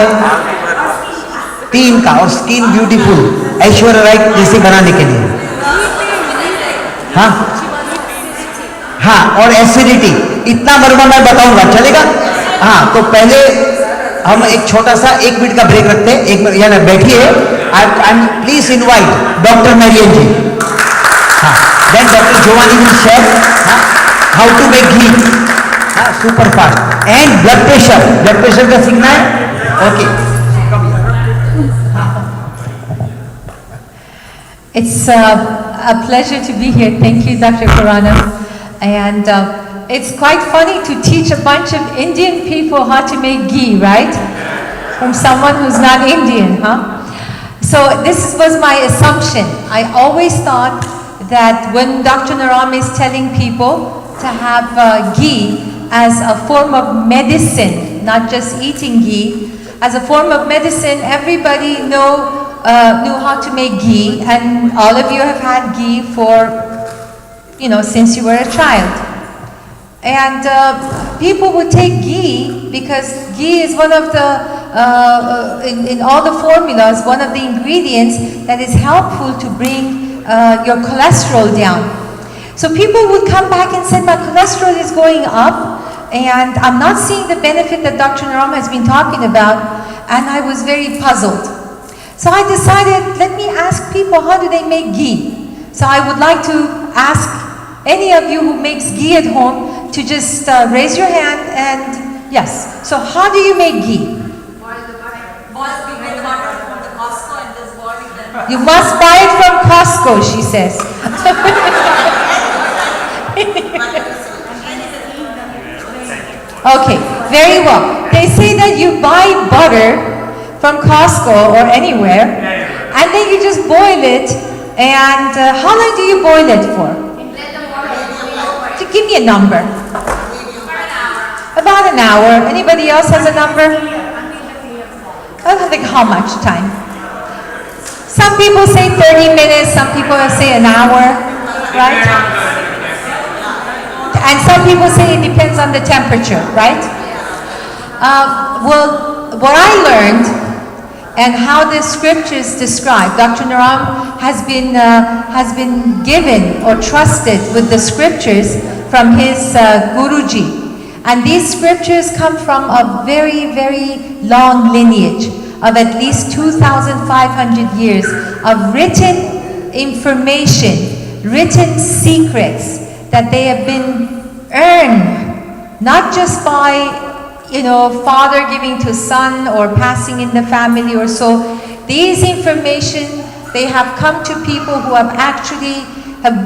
3 का, और स्किन ब्यूटीफुल ऐश्वर्या राय जैसे बनाने के लिए। हाँ हाँ, और एसिडिटी, इतना मर्म मैं बताऊंगा, चलेगा? हाँ, तो पहले हम एक छोटा सा 1 मिनट का ब्रेक रखते हैं। 1 मिनट, यानी बैठिए। I am please invite doctor Marian ji. हाँ, then doctor Giovanni will share how to make ghee, super fast. And blood pressure का सीखना है। Okay, It's a pleasure to be here. Thank you, Dr. Khurana. And it's quite funny to teach a bunch of Indian people how to make ghee, right? From someone who's not Indian, huh? So this was my assumption. I always thought that when Dr. Naram is telling people to have ghee as a form of medicine, not just eating ghee, as a form of medicine, everybody knew how to make ghee, and all of you have had ghee for, since you were a child. And people would take ghee because ghee is one of the, in all the formulas, one of the ingredients that is helpful to bring your cholesterol down. So people would come back and say, my cholesterol is going up, and I'm not seeing the benefit that Dr. Naram has been talking about, and I was very puzzled. So I decided, let me ask people, how do they make ghee? So I would like to ask any of you who makes ghee at home to just raise your hand and, yes. So how do you make ghee? You must buy it from Costco, she says. Okay, very well. They say that you buy butter from Costco or anywhere, and then you just boil it. And how long do you boil it for? Give me a number. About an hour. Anybody else has a number? I don't think how much time. Some people say 30 minutes, some people say an hour, right? And some people say it depends on the temperature, right? Well, what I learned and how the scriptures describe, Dr. Naram has been given or trusted with the scriptures from his Guruji. And these scriptures come from a very, very long lineage of at least 2,500 years of written information, written secrets that they have been earned, not just by, father giving to son or passing in the family or so. These information, they have come to people who have actually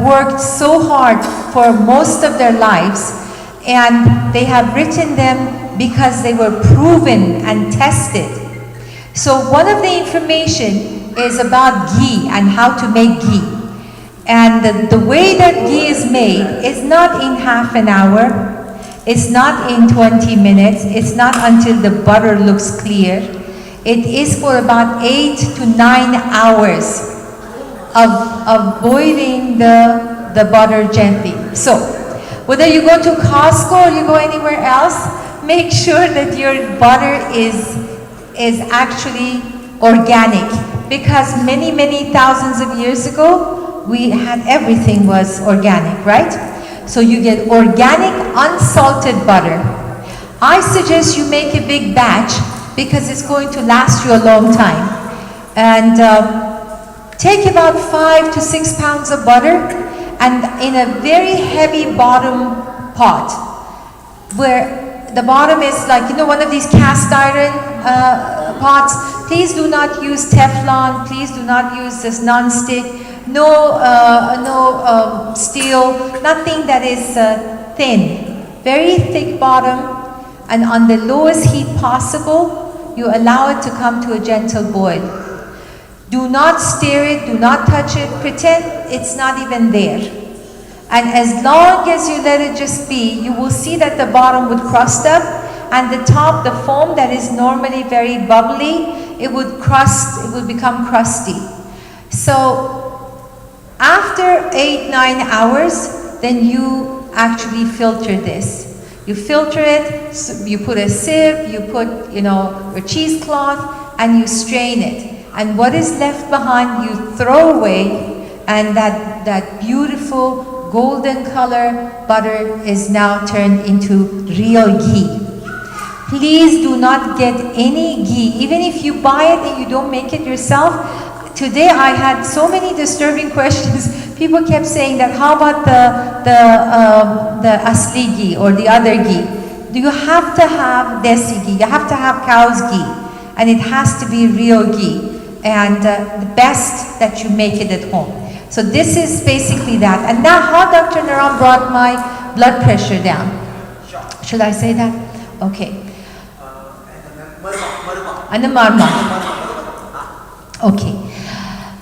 worked so hard for most of their lives, and they have written them because they were proven and tested. So one of the information is about ghee and how to make ghee. And the way that ghee is made is not in half an hour, it's not in 20 minutes, it's not until the butter looks clear. It is for about 8 to 9 hours of boiling the butter gently. So, whether you go to Costco or you go anywhere else, make sure that your butter is actually organic, because many, many thousands of years ago, everything was organic, right? So you get organic, unsalted butter. I suggest you make a big batch because it's going to last you a long time. And take about 5 to 6 pounds of butter, and in a very heavy bottom pot, where the bottom is like, one of these cast iron pots. Please do not use Teflon, please do not use this non-stick, no steel, nothing that is thin. Very thick bottom, and on the lowest heat possible, you allow it to come to a gentle boil. Do not stir it, do not touch it, pretend it's not even there. And as long as you let it just be, you will see that the bottom would crust up, and the top, the foam that is normally very bubbly, it would become crusty. So after 8-9 hours, then you actually filter this. You filter it, you put a sieve, you put, your cheesecloth, and you strain it. And what is left behind, you throw away, and that beautiful golden color butter is now turned into real ghee. Please do not get any ghee, even if you buy it and you don't make it yourself. Today I had so many disturbing questions. People kept saying that, how about the asli ghee or the other ghee? Do you have to have desi ghee? You have to have cow's ghee, and it has to be real ghee. And the best that you make it at home. So this is basically that. And now how Dr. Naram brought my blood pressure down. Should I say that? Okay. And the marma. Okay.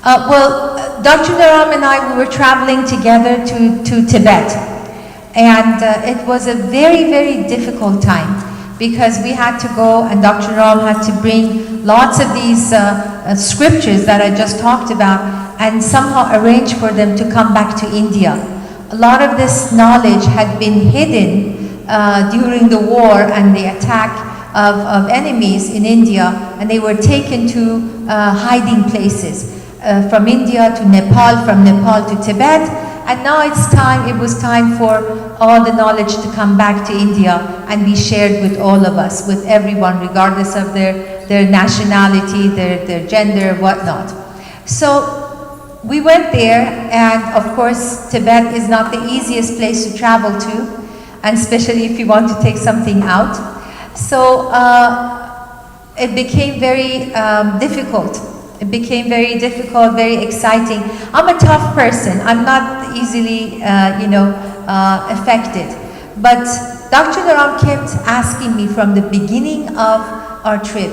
Well, Dr. Naram and I, we were traveling together to Tibet. And it was a very, very difficult time, because we had to go, and Dr. Naram had to bring lots of these scriptures that I just talked about, and somehow arrange for them to come back to India. A lot of this knowledge had been hidden during the war and the attack of enemies in India, and they were taken to hiding places. From India to Nepal, from Nepal to Tibet, And now it was time for all the knowledge to come back to India and be shared with all of us, with everyone, regardless of their nationality, their gender, whatnot. So we went there, and of course, Tibet is not the easiest place to travel to, and especially if you want to take something out. So it became very difficult. It became very difficult, very exciting. I'm a tough person. I'm not easily, affected. But Dr. Naram kept asking me from the beginning of our trip.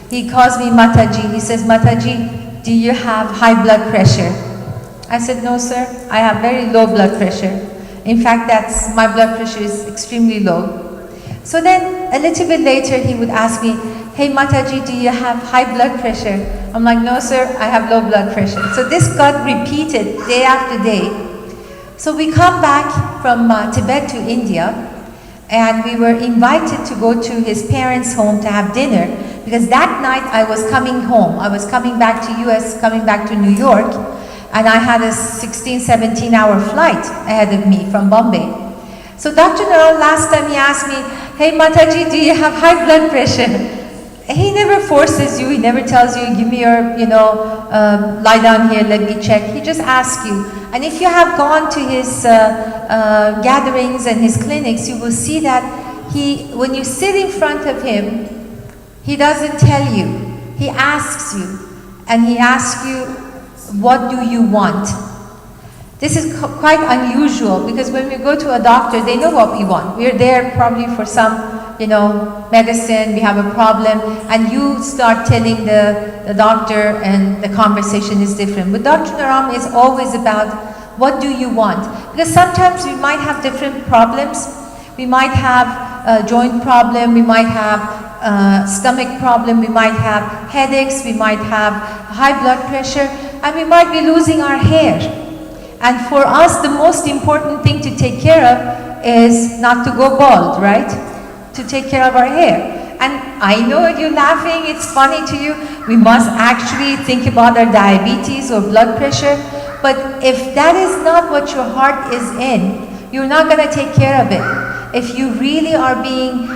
He calls me Mataji. He says, Mataji, do you have high blood pressure? I said, no, sir. I have very low blood pressure. In fact, my blood pressure is extremely low. So then, a little bit later, he would ask me, hey Mataji, do you have high blood pressure? I'm like, no sir, I have low blood pressure. So this got repeated day after day. So we come back from Tibet to India, and we were invited to go to his parents' home to have dinner, because that night I was coming home. I was coming back to US, coming back to New York, and I had a 16, 17 hour flight ahead of me from Bombay. So Dr. Naram, last time he asked me, hey Mataji, do you have high blood pressure? He never forces you, he never tells you, give me your, lie down here, let me check. He just asks you. And if you have gone to his gatherings and his clinics, you will see that when you sit in front of him, he doesn't tell you. He asks you. And he asks you, what do you want? This is quite unusual, because when we go to a doctor, they know what we want. We're there probably for some medicine, we have a problem, and you start telling the doctor, and the conversation is different. But Dr. Naram is always about, what do you want? Because sometimes we might have different problems. We might have a joint problem, we might have stomach problem, we might have headaches, we might have high blood pressure, and we might be losing our hair. And for us, the most important thing to take care of is not to go bald, right? To take care of our hair. And I know you're laughing, it's funny to you. We must actually think about our diabetes or blood pressure. But if that is not what your heart is in, you're not going to take care of it. If you really are being,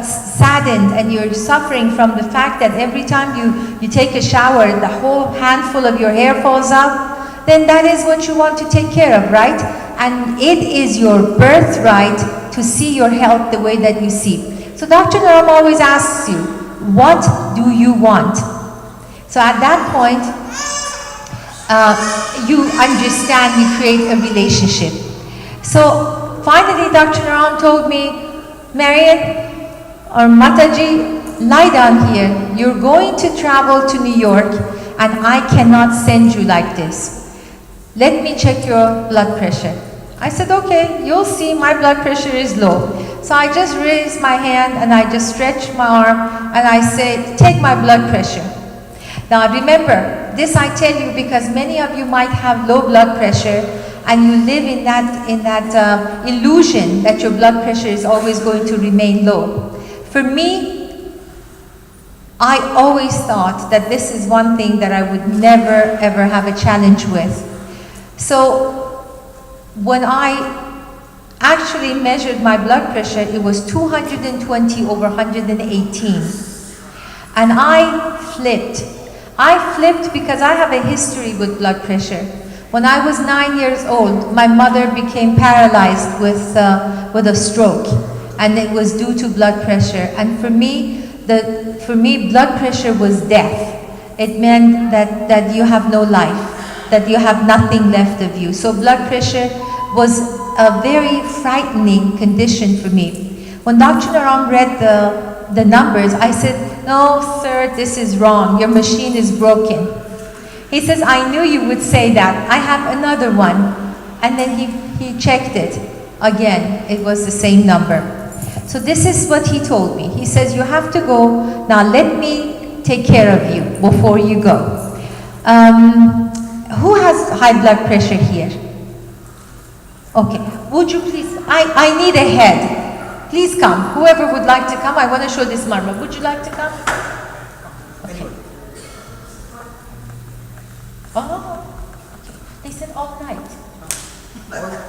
saddened, and you're suffering from the fact that every time you take a shower, the whole handful of your hair falls out, then that is what you want to take care of, right? And it is your birthright to see your health the way that you see. So Dr. Naram always asks you, what do you want? So at that point, you understand, you create a relationship. So finally, Dr. Naram told me, Marian or Mataji, lie down here. You're going to travel to New York, and I cannot send you like this. Let me check your blood pressure. I said, okay, you'll see my blood pressure is low. So I just raised my hand, and I just stretched my arm, and I say, take my blood pressure. Now remember, this I tell you because many of you might have low blood pressure, and you live in that illusion that your blood pressure is always going to remain low. For me, I always thought that this is one thing that I would never ever have a challenge with. So when I actually measured my blood pressure, it was 220 over 118. And I flipped. I flipped because I have a history with blood pressure. When I was 9 years old, my mother became paralyzed with a stroke, and it was due to blood pressure. And for me, blood pressure was death. It meant that you have no life, that you have nothing left of you. So blood pressure was a very frightening condition for me. When Dr. Naram read the numbers, I said, no, sir, this is wrong. Your machine is broken. He says, I knew you would say that. I have another one. And then he checked it. Again, it was the same number. So this is what he told me. He says, you have to go. Now let me take care of you before you go. Who has high blood pressure here? Okay. Would you please, I need a head. Please come. Whoever would like to come, I want to show this marma. Would you like to come? Okay. Oh, okay. They said all night.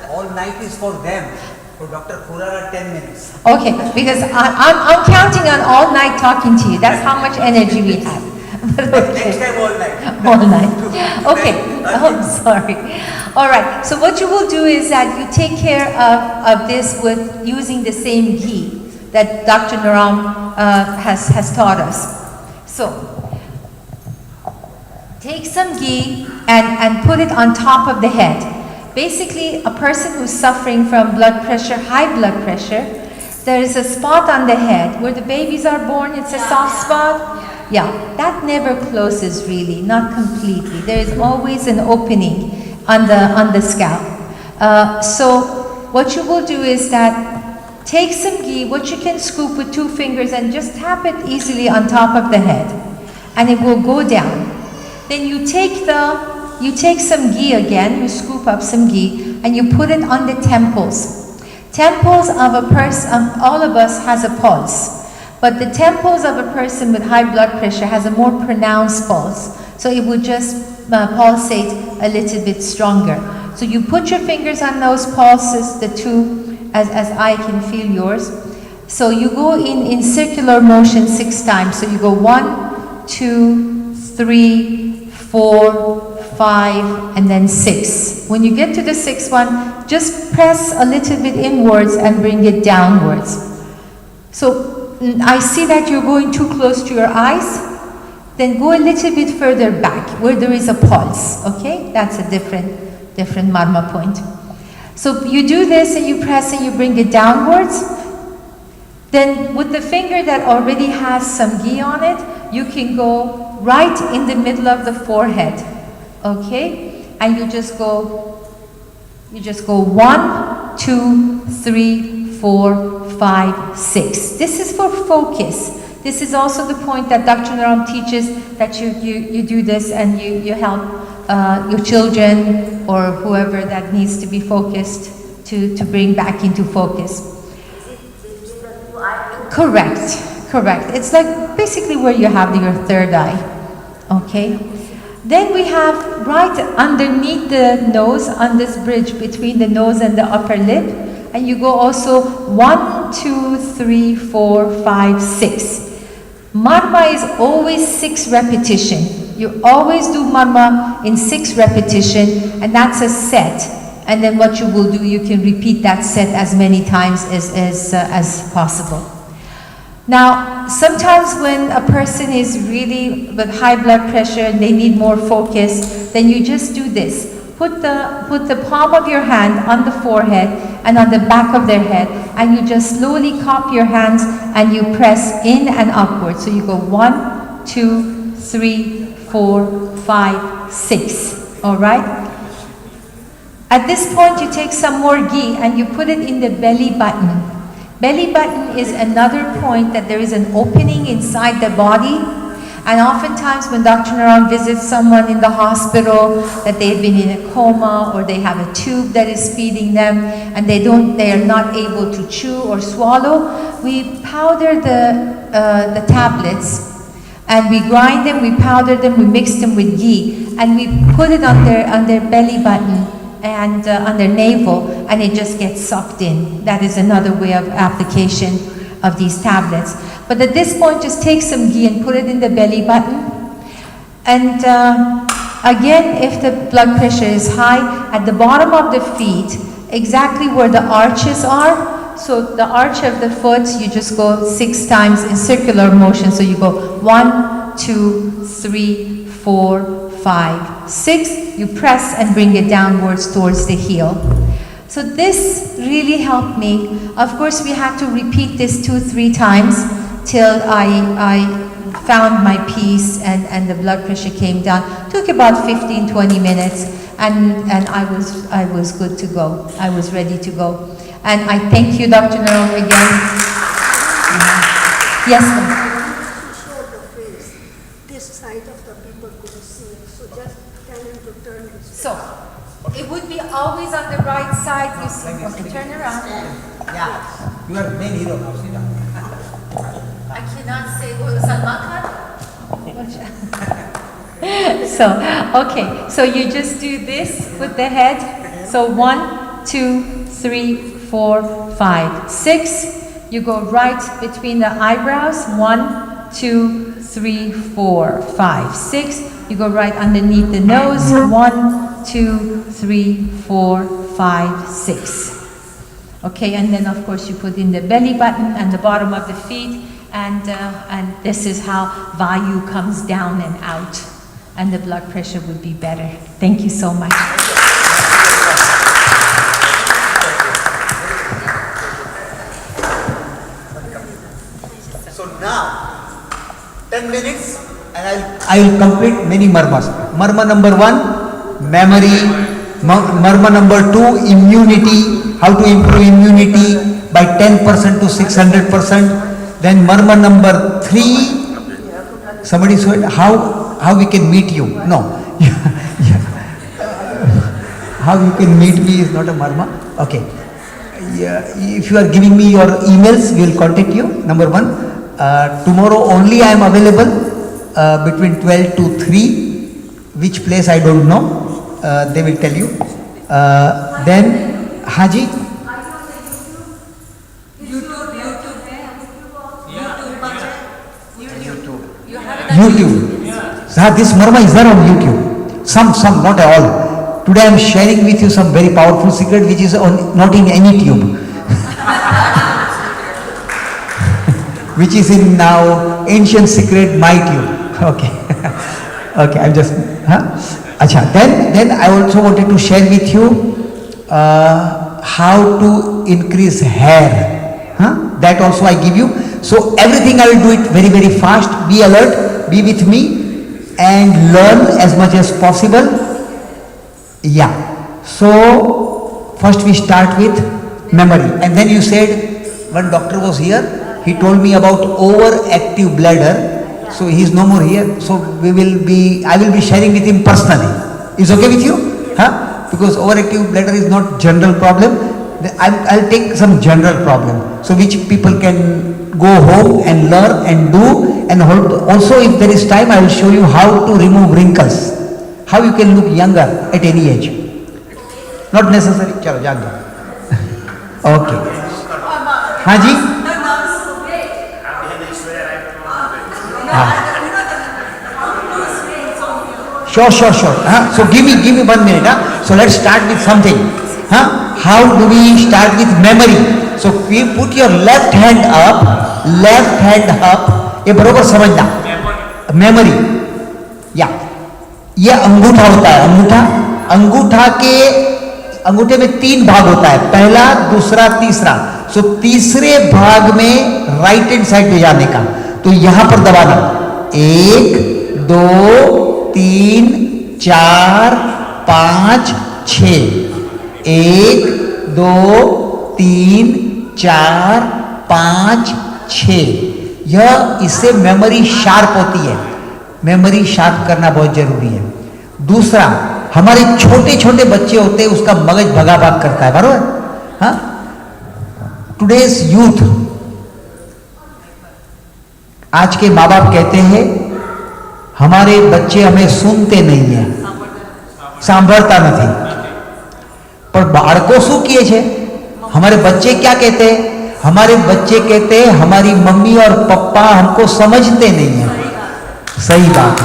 All night is for them. For Dr. Khurana, 10 minutes. Okay, because I'm counting on all night talking to you. That's how much energy we have. But okay. Next time all night. All night. Okay. Oh, sorry. All right. So what you will do is that you take care of this with using the same ghee that Dr. Naram has taught us. So take some ghee and put it on top of the head. Basically, a person who's suffering from blood pressure, high blood pressure, there is a spot on the head where the babies are born. It's a soft spot. Yeah, that never closes really, not completely. There is always an opening on the scalp. So what you will do is that take some ghee, which you can scoop with 2 fingers and just tap it easily on top of the head, and it will go down. Then you take some ghee again, you scoop up some ghee, and you put it on the temples. Temples of a person, all of us has a pulse. But the temples of a person with high blood pressure has a more pronounced pulse. So it would just pulsate a little bit stronger. So you put your fingers on those pulses, the 2, as I can feel yours. So you go in circular motion 6 times. So you go 1, 2, 3, 4, 5, and then 6. When you get to the 6th one, just press a little bit inwards and bring it downwards. So I see that you're going too close to your eyes. Then go a little bit further back where there is a pulse, okay? That's a different marma point. So you do this and you press and you bring it downwards. Then with the finger that already has some ghee on it, you can go right in the middle of the forehead, okay? And you just go 1, 2, 3, 4, 5, 6. This is for focus. This is also the point that Dr. Naram teaches, that you do this and you help your children or whoever that needs to be focused to bring back into focus. Correct. It's like basically where you have your third eye. Okay? Then we have right underneath the nose, on this bridge between the nose and the upper lip, and you go also 1, 2, 3, 4, 5, 6. Marma is always 6 repetition. You always do marma in 6 repetition, and that's a set. And then what you will do, you can repeat that set as many times as possible. Now, sometimes when a person is really with high blood pressure and they need more focus, then you just do this. Put the palm of your hand on the forehead and on the back of their head, and you just slowly cup your hands and you press in and upward. So you go 1, 2, 3, 4, 5, 6. All right? At this point, you take some more ghee and you put it in the belly button. Belly button is another point that there is an opening inside the body. And oftentimes when Dr. Naram visits someone in the hospital that they've been in a coma or they have a tube that is feeding them and they are not able to chew or swallow, we powder the tablets and we grind them, we powder them, we mix them with ghee, and we put it on their belly button and on their navel, and it just gets sucked in. That is another way of application of these tablets. But at this point, just take some ghee and put it in the belly button. And again, if the blood pressure is high, at the bottom of the feet, exactly where the arches are, so the arch of the foot, you just go 6 times in circular motion. So you go 1, 2, 3, 4, 5, 6. You press and bring it downwards towards the heel. So this really helped me. Of course, we had to repeat this 2-3 times till I found my peace and the blood pressure came down. Took about 15-20 minutes, and I was good to go. I was ready to go. And I thank you, Dr. Naram, again. Yes, ma'am. Show the face. This side of the people could see it. So just tell him to turn his face. So, it would be always on the right side. You see, okay, turn around. Yeah, you are main hero now. Sit down. I cannot say Salman Khan. So, okay, so you just do this with the head. So 1, 2, 3, 4, 5, 6. You go right between the eyebrows. 1, 2, 3, 4, 5, 6. You go right underneath the nose. 1, 2, 3, 4, 5, 6. Okay, and then of course you put in the belly button and the bottom of the feet, and this is how Vayu comes down and out, and the blood pressure would be better. Thank you so much. So now, 10 minutes, and I will complete many marmas. Marma number 1, memory. Marma number 2, immunity. How to improve immunity by 10% to 600%. Then marma number 3, somebody said how we can meet you. No, how you can meet me is not a marma. Okay, yeah, if you are giving me your emails, we will contact you. Number 1, tomorrow only I am available between 12 to 3. Which place I don't know. They will tell you. Then Haji? YouTube. This marma is there on YouTube. Some, not all. Today I am sharing with you some very powerful secret which is not in any tube. Which is in now ancient secret my tube. Okay. Okay, I'm just. Acha. Then I also wanted to share with you how to increase hair. That also I give you. So everything I will do it very, very fast. Be alert, be with me, and learn as much as possible. Yeah. So first we start with memory. And then you said, one doctor was here, he told me about overactive bladder. So he is no more here. So I will be sharing with him personally. Is okay with you? Because overactive bladder is not general problem. I'll take some general problem. So which people can go home and learn and do. And also if there is time, I will show you how to remove wrinkles. How you can look younger at any age. Not necessary. Chalo, jaan do. Okay. Haji? Sure. So give me 1 minute. So let's start with something. How do we start with memory? So we put your left hand up. ये बरोबर समझना. Memory. या ये अंगूठा होता है. अंगूठे में 3 भाग होता है. पहला, दूसरा, तीसरा. सो तीसरे भाग में राइट हैंड साइड पे जाने का. तो यहां पर दबाना. 1, 2, 3, 4, 5, 6. 1, 2, 3, 4, 5, 6. यह इससे मेमोरी शार्प होती है. मेमोरी शार्प करना बहुत जरूरी है. दूसरा, हमारे छोटे छोटे बच्चे होते हैं, उसका मगज भगा भाग करता है. बरोबर. टुडेज यूथ, आज के माँ बाप कहते हैं हमारे बच्चे हमें सुनते नहीं है, सांभळता નથી. पर बाળકો શું કહે છે? हमारे बच्चे क्या कहते हैं? हमारे बच्चे कहते हैं हमारी मम्मी और पापा हमको समझते नहीं है. सही बात.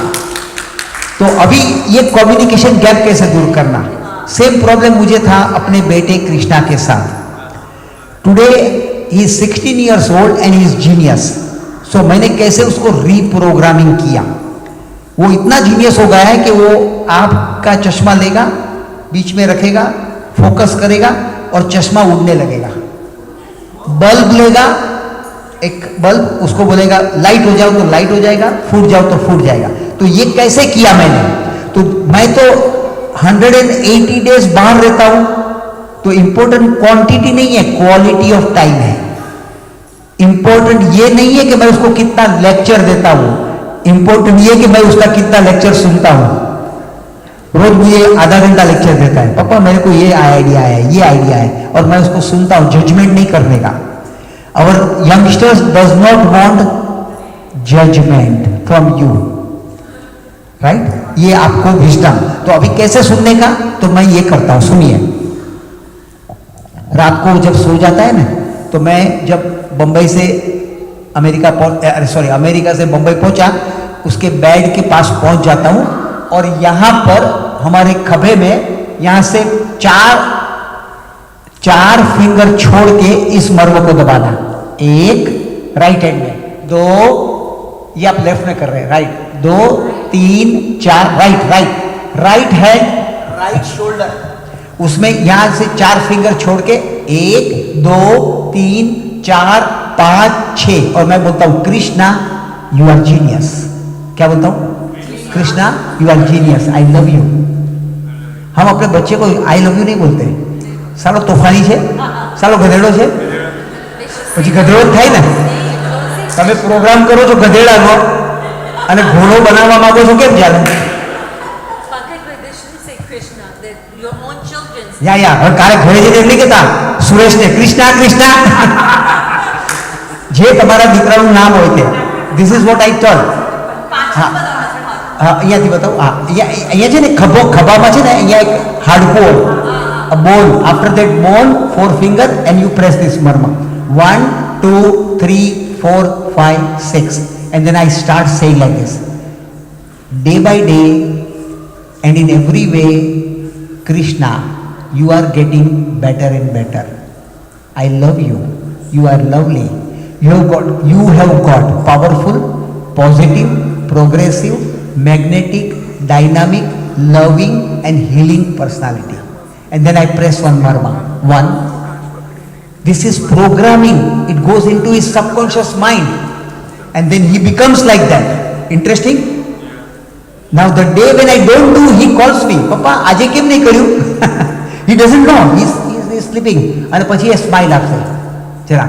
तो अभी ये कम्युनिकेशन गैप कैसे दूर करना? सेम प्रॉब्लम मुझे था अपने बेटे कृष्णा के साथ. Today he is 16 years old and he is genius. So मैंने कैसे उसको रीप्रोग्रामिंग किया. वो इतना जीनियस हो गया है कि वो आपका चश्मा लेगा, बीच में रखेगा, फोकस करेगा और चश्मा उड़ने लगेगा. बल्ब लेगा, एक बल्ब, उसको बोलेगा लाइट हो जाओ तो लाइट हो जाएगा, फूट जाओ तो फूट जाएगा. तो ये कैसे किया मैंने? तो मैं तो 180 days बाहर रहता हूं. तो इंपॉर्टेंट क्वांटिटी नहीं है, क्वालिटी ऑफ टाइम है. इंपॉर्टेंट ये नहीं है कि मैं उसको कितना लेक्चर देता हूं. इंपॉर्टेंट ये कि मैं उसका कितना लेक्चर सुनता हूं. रोज मुझे आधा घंटा लेक्चर देता है, पापा मेरे को ये आइडिया है, ये आइडिया है, और मैं उसको सुनता हूं. जजमेंट नहीं करने का. और youngsters does not want judgement from you, right? ये आपको विजडम. तो अभी कैसे सुनने का? तो मैं ये करता हूं, सुनिए. रात को जब सो जाता है ना, तो मैं जब बम्बई से अमेरिका से बम्बई पहुंचा, उसके बेड के पास पहुंच जाता हूं और यहां पर हमारे खभे में यहां से चार फिंगर छोड़ के इस मर्म को दबाना। एक राइट हैंड में, दो ये आप लेफ्ट में कर रहे हैं, right, 2 3 4, right hand, right shoulder, उसमें यहां से 4 फिंगर छोड़ के 1 2 3 4 5 6, और मैं बोलता हूं कृष्णा यू आर जीनियस। क्या बोलता हूं? Krishna you are genius, I love you. हम अपने बच्चे को आई लव यू नहीं बोलते, सालो तोफानी છે, सालो गधेड़ो છે, પછી ગધેડો જ થાય ને। તમે પ્રોગ્રામ કરો છો ગધેડાનો અને ઘોડો બનાવવા માંગો છો, કેમ ચાલે? યા હવે કાલે ઘરે જઈને એમ નહીં કહેતા સુરેશને કૃષ્ણા કૃષ્ણા, જે તમારા દીકરાનું નામ હોય તે, this is what I told. હા હા, અહીંયાથી બતાવું। હા, અહીંયા છે ને ખભામાં છે ને, અહીંયા એક હાડકું, a bone, after that bone 4 finger and you press this marma, 1 2 3 4 5 6, and then I start saying like this, day by day and in every way, Krishna, you are getting better and better, I love you, you are lovely, you have got powerful, positive, progressive, magnetic, dynamic, loving and healing personality. And then I press one marma, 1. This is programming, it goes into his subconscious mind and then he becomes like that. Interesting? Now the day when I don't do, he calls me, Papa આજે કેમ નહીં કર્યું? He doesn't know, he's sleeping, અને પછી એ સ્માઇલ આપશે જરા,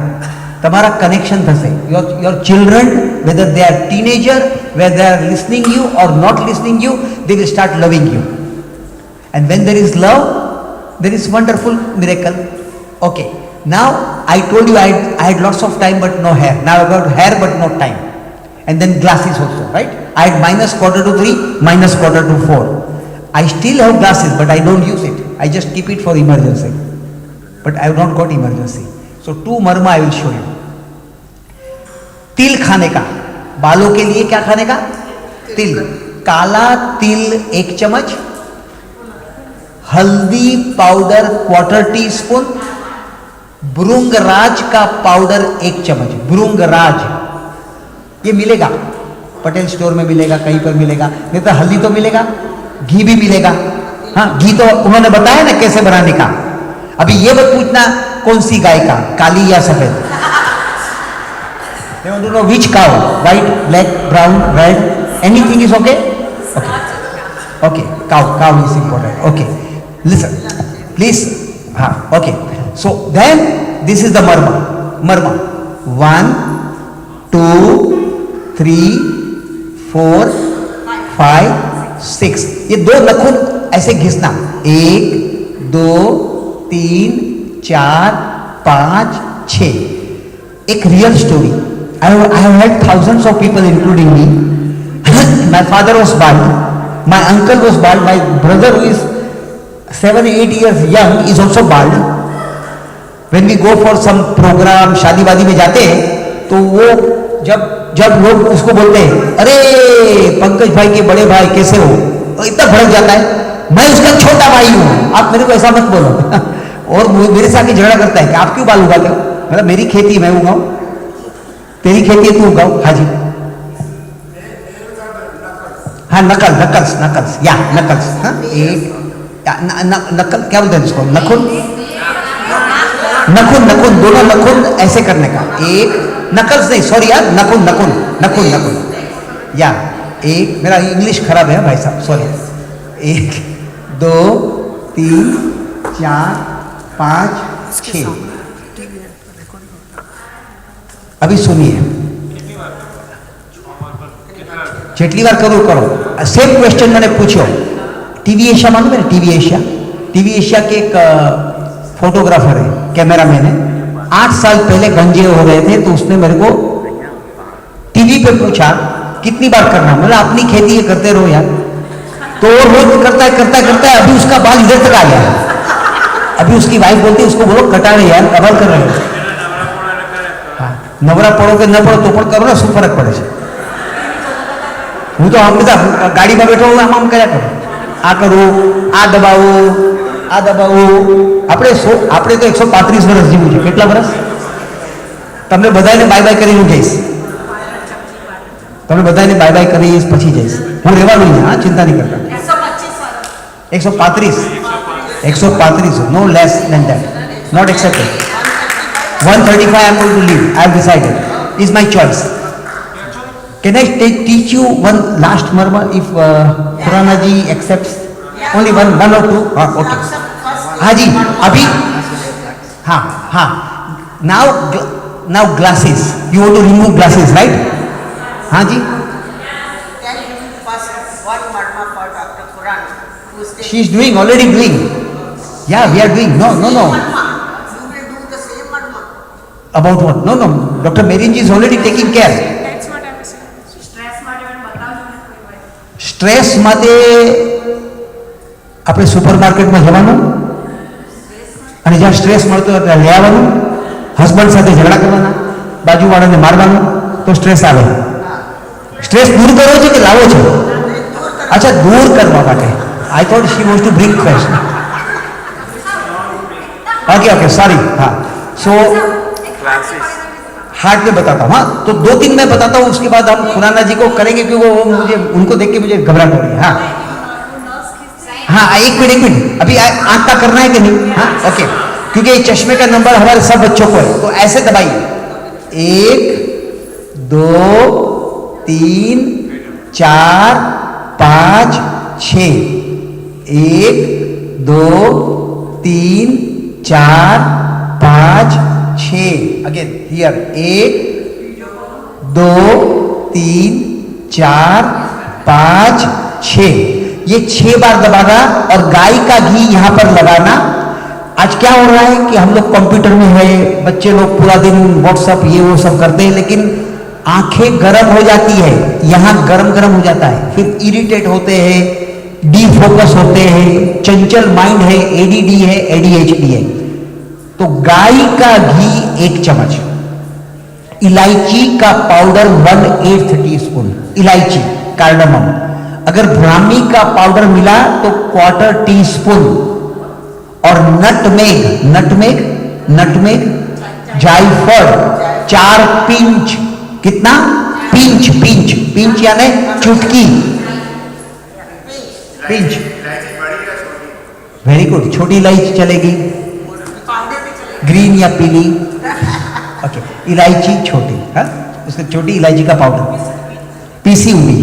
તમારા કનેક્શન થશે। your children, whether they are teenager, whether they are listening you or not listening you, they will start loving you, and when there is love, there is wonderful miracle. Okay, now I told you I had lots of time but no hair. Now I got hair but no time, and then glasses also, right? I had -2:45, -4:45. I still have glasses but I don't use it, I just keep it for emergency, but I have not got emergency. So 2 Marma I will show you. तिल खाने का, बालों के लिए क्या खाने का? तिल, काला तिल 1 चम्मच, हल्दी पाउडर 1/4 टीस्पून, भृंगराज का पाउडर 1 चम्मच। भृंगराज ये मिलेगा, पटेल स्टोर में मिलेगा, कहीं पर मिलेगा, नहीं तो हल्दी तो मिलेगा, घी भी मिलेगा। हाँ, घी तो उन्होंने बताया ना कैसे बनाने का। अभी ये मत पूछना कौन सी गाय का, काली या सफेद। They want to know which cow, white, black, brown, red, anything is okay? Okay. Okay, cow is important. Okay. Listen, please. Okay. So then this is the marma. 1 2 3 4 5 6, ये 2 नखून ऐसे घिसना, 1 2 3 4 5 6। एक real story, I have had thousands of people including me. My father was bald, my uncle was bald, my brother who is 7-8 years young is also bald. When we go for some program, शादी वादी में जाते हैं, तो वो जब लोग उसको बोलते हैं, अरे पंकज भाई के बड़े भाई कैसे हो, इतना भड़क जाता है, मैं उसका छोटा भाई हूँ, आप मेरे को ऐसा मत बोलो। और मेरे से आके झगड़ा करता है कि आप क्यों बाल उगाते हो? मतलब मेरी खेती मैं उगाऊं, तेरी खेती है तू उगाओ। हाँ जी, हाँ नकल्स, या नकल्स। हाँ, एक नकल क्या बोलते हैं इसको, नखुन, दोनों नखुन ऐसे करने का। एक नकल्स नहीं, सॉरी यार, नखुन या एक, मेरा इंग्लिश खराब है भाई साहब, सॉरी। 1 2 3 4 5 6। अभी सुनिए, જેટલી વાર કરું કરો। સેમ ક્વેશ્ચન मैंने पूछो, टीवी एशिया मालूम है ना, टीवी एशिया के एक फोटोग्राफर है, कैमरामैन है, 8 साल पहले गंजे हो गए थे, तो उसने मेरे को टीवी पे पूछा कितनी बार करना, मतलब अपनी खेती ये करते रहो यार। तो वो रोज करता है, अभी उसका बाल इधर तक आ गया, अभी उसकी वाइफ बोलती है उसको बोलो कटा रहे यार, कवर कर रहे हो। हाँ, नवरा पड़ो के न पड़ो तो પણ કરો ને, શું ફરક પડે છે? હું તો હંમેશા ગાડીમાં બેઠો હું આમ કર્યા કરું, આ કરું, આ દબાવું, આ દબાવું. આપણે તો 135 વર્ષ જીવું છે. કેટલા વર્ષ? તમને બધાને બાય બાય કરીને જઈશ, તમને બધાને બાય બાય કરીશ પછી જઈશ. હું રહેવાનું નહીં, હા, ચિંતા નહીં કરતા. 135, no less than that, not accepted. 135 I am going to leave. I have decided. Is my choice. Can I teach you one last murmur if Khurana ji accepts? Only one or two? Okay. हाँ जी, अभी हाँ. Now glasses. You want to remove glasses, right? हाँ जी. Can you pass one marma for Dr. Khurana, who is She is doing, already doing. Yeah, we are doing. No. You will do the same marma. About what? No. Dr. Merin ji is already taking care. Stress માટે આપણે સુપરમાર્કેટમાં જવાનું અને જ્યાં સ્ટ્રેસ મળતો હોય ત્યાં લઈ આવવાનું, હસબન્ડ સાથે ઝઘડા કરવાના, બાજુવાળાને મારવાનું, તો સ્ટ્રેસ આવે. સ્ટ્રેસ દૂર કરવો છે કે લાવો છે? अच्छा, दूर करवा માટે. I thought she wants to bring fresh. Okay, sorry. हाँ, सो हार्ट में बताता हूँ. हाँ, तो 2-3 मैं बताता हूँ, उसके बाद हम खुराना जी को करेंगे क्योंकि वो मुझे उनको देख के मुझे घबराहट हो रही है. हाँ, एक मिनट अभी आंख का करना है कि नहीं? हाँ, ओके. क्योंकि ये चश्मे का नंबर हमारे सब बच्चों को है, तो ऐसे दबाइए. 1 2 3 4 5 6. 1 2 3 4 5 6. Again here 1 2 3 4 5 6. ये 6 बार दबाना और गाय का घी यहां पर लगाना. आज क्या हो रहा है कि हम लोग कंप्यूटर में है, बच्चे लोग पूरा दिन व्हाट्सएप ये वो सब करते हैं, लेकिन आंखें गर्म हो जाती है, यहां गरम हो जाता है, फिर इरिटेट होते हैं, डीफोकस होते हैं, चंचल माइंड है, एडीडी है, एडीएचडी है. तो गाय का घी 1 चम्मच, इलायची का पाउडर 1/8 टीस्पून, इलायची कार्डमम. अगर ब्राह्मी का पाउडर मिला तो 1/4 टीस्पून. और नटमेग जायफल 4 पिंच. कितना? पिंच यानी चुटकी. पिंच. Very good. छोटी इलायची चलेगी, ग्रीन या पीली. ओके, इलायची छोटी. हाँ, उसके छोटी इलायची का पाउडर पीसी हुई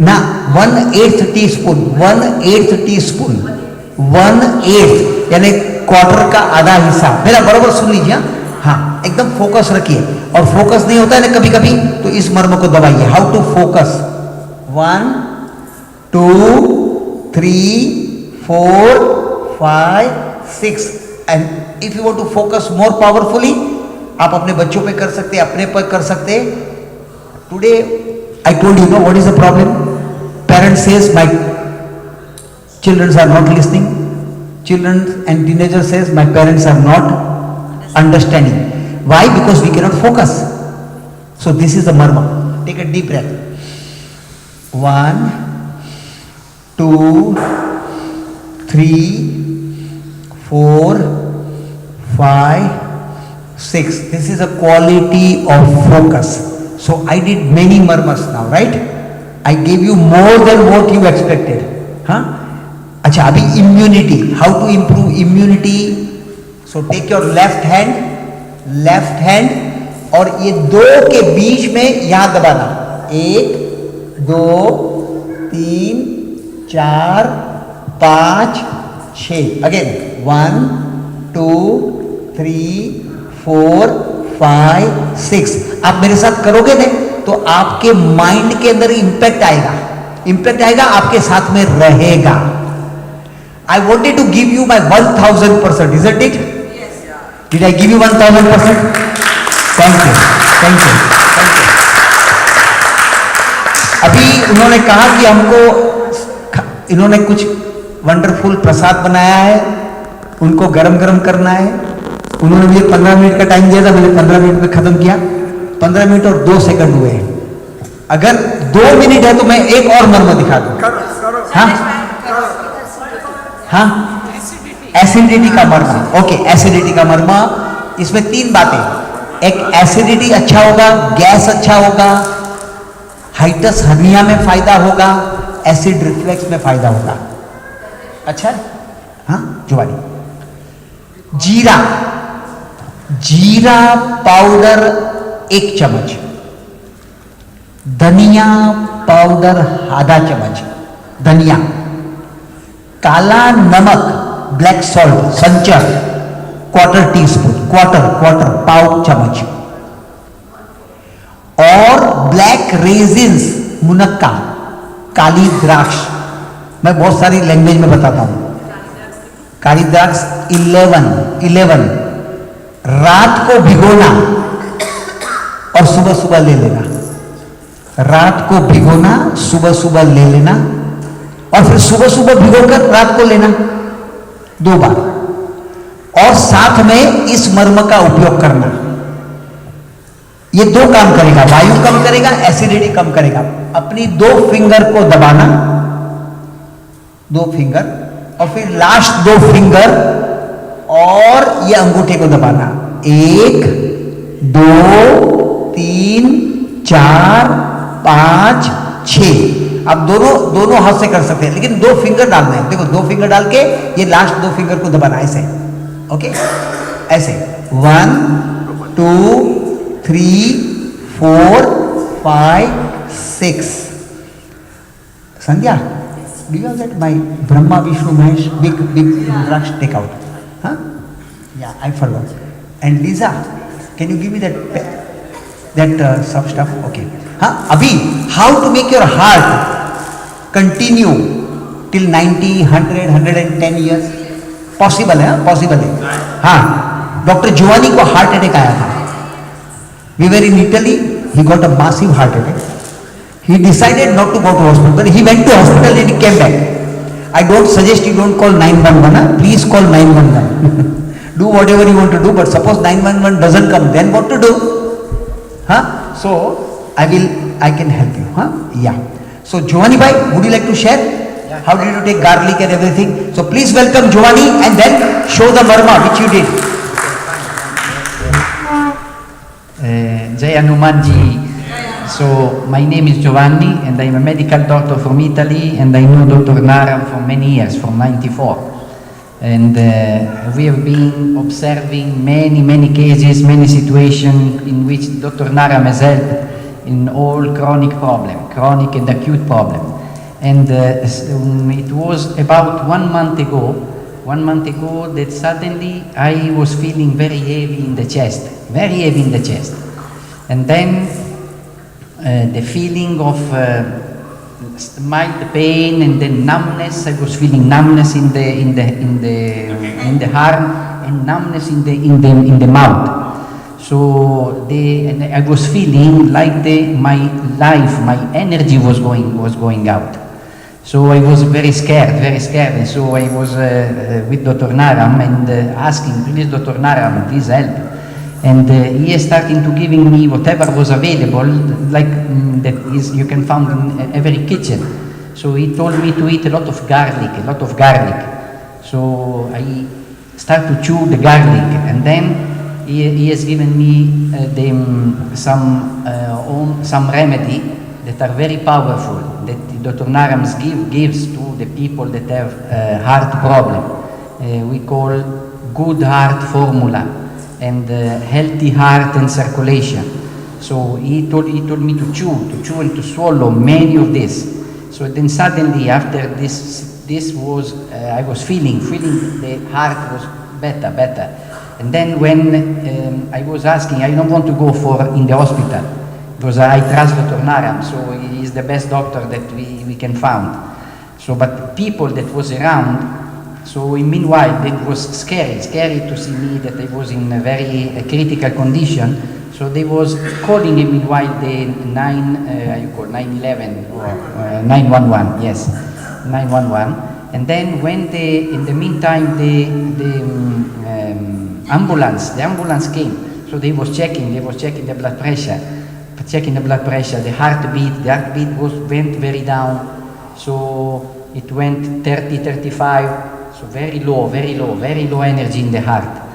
ना. 1/8 टीस्पून, 1/8 टीस्पून, 1/8 यानी 1/4 का आधा हिस्सा. मेरा बराबर सुन लीजिए. हाँ, एकदम फोकस रखिए. और फोकस नहीं होता है ना कभी कभी, तो इस मर्म को दबाइए. How to focus? 1 2 3 4 5 6. And if you want to focus more powerfully, आप अपने बच्चों पे कर सकते, अपने पर कर सकते. Today I told you no what is the problem. Parents says my children are not listening. Children and teenager says my parents are not understanding. Why? Because we cannot focus. So this is the marma. Take a deep breath. 1 2 3 4 5 6. This is a quality of focus. So I did many marmas now, right? I gave you more than what you expected. Huh? अच्छा, अभी immunity. How to improve immunity? So take your left hand और ये 2 के बीच में यहां दबाना. 1 2 3 4 5 6. अगेन 1 2 3 4 5 6. आप मेरे साथ करोगे ना तो आपके माइंड के अंदर इंपैक्ट आएगा, आपके साथ में रहेगा. I wanted to give you my 1000%. Isn't it? Did I give you 1000%? Thank you. अभी उन्होंने कहा कि हमको, इन्होंने कुछ वंडरफुल प्रसाद बनाया है, उनको गरम गरम करना है। उन्होंने मुझे 15 मिनट का टाइम दिया था, मैंने 15 मिनट में खत्म किया। 15 मिनट और 2 सेकंड हुए हैं। अगर 2 मिनट है तो मैं एक और मर्म दिखा दूं। करो करो हाँ हाँ, एसिडिटी का मर्म। ओके, एसिडिटी का मर्म। इसमें 3 बातें। एक, एसिडिटी अच्छा होगा, गैस अच्छा होगा, हाइटस हर्निया में फायदा होगा, एसिड रिफ्लेक्स में फायदा होगा। अच्छा, हाँ जुवानी। जीरा, जीरा पाउडर 1 चम्मच, धनिया पाउडर आधा चम्मच, धनिया, काला नमक ब्लैक सॉल्ट संचर क्वार्टर टीस्पून, क्वार्टर पाव चम्मच, और ब्लैक रेजिन्स मुनक्का, काली द्राक्ष। मैं बहुत सारी लैंग्वेज में बताता हूं। काली द्राक्ष 11 रात को भिगोना और सुबह सुबह ले लेना। रात को भिगोना, सुबह सुबह ले लेना, और फिर सुबह सुबह भिगोकर रात को लेना 2 बार। और साथ में इस मर्म का उपयोग करना। ये 2 काम करेगा, वायु कम करेगा, एसिडिटी कम करेगा। अपनी 2 फिंगर को दबाना, 2 फिंगर, और फिर लास्ट 2 फिंगर और ये अंगूठे को दबाना। 1 2 3 4 5 6। आप दोनों हाथ से कर सकते हैं, लेकिन 2 फिंगर डालना है। देखो 2 फिंगर डाल के ये लास्ट 2 फिंगर को दबाना, ऐसे। ओके, ऐसे 1 2 3 4 5 6। संध्या, do you have that my Brahma Vishnu Mahesh big Rudraksh take out? Huh? Yeah, I forgot. And Lisa, can you give me that some stuff? Okay. Huh? Abhi, how to make your heart continue till 90, 100, 110 years? Possible है, possible है। हाँ, डॉक्टर जुवानी को हार्ट अटैक आया था। We were in Italy, he got a massive heart attack. He decided not to go to hospital, but he went to hospital and he came back. I don't suggest you don't call 911, huh? Please call 911. Do whatever you want to do, but suppose 911 doesn't come, then what to do? Huh? So, I can help you. Huh? Yeah. So, Giovanni bhai, would you like to share? Yeah. How did you take garlic and everything? So, please welcome Giovanni and then show the marma which you did. Jai Hanumanji. So my name is Giovanni and I'm a medical doctor from Italy, and I know Dr. Naram for many years, from 94. And we have been observing many cases, many situations in which Dr. Naram has helped in all chronic problem, chronic and acute problem. And it was about 1 month ago that suddenly I was feeling very heavy in the chest, very heavy in the chest. And then the feeling of mild pain and then numbness. I was feeling numbness in the arm and numbness in the mouth. So and I was feeling like my life, my energy was going out. So I was very scared, and so I was with Dr. Naram and asking, please Dr. Naram, please help. And he is starting to giving me whatever was available, like that is you can find in every kitchen. So he told me to eat a lot of garlic. So I start to chew the garlic, and then he has given me some remedy that are very powerful, that Dr. Naram gives to the people that have heart problem. We call good heart formula and healthy heart and circulation. So he told me to chew and to swallow many of this. So then suddenly after this was I was feeling the heart was better. And then when I was asking, I don't want to go in the hospital because I trust Dr. Naram, so he is the best doctor that we can find. So but people that was around. So meanwhile, it was scary to see me that I was in a very critical condition. So they was calling me meanwhile the 911 or 911, yes, 911. And then when in the meantime, the ambulance came. So they was checking the blood pressure, the heartbeat went very down. So it went 30, 35, so very low energy in the heart.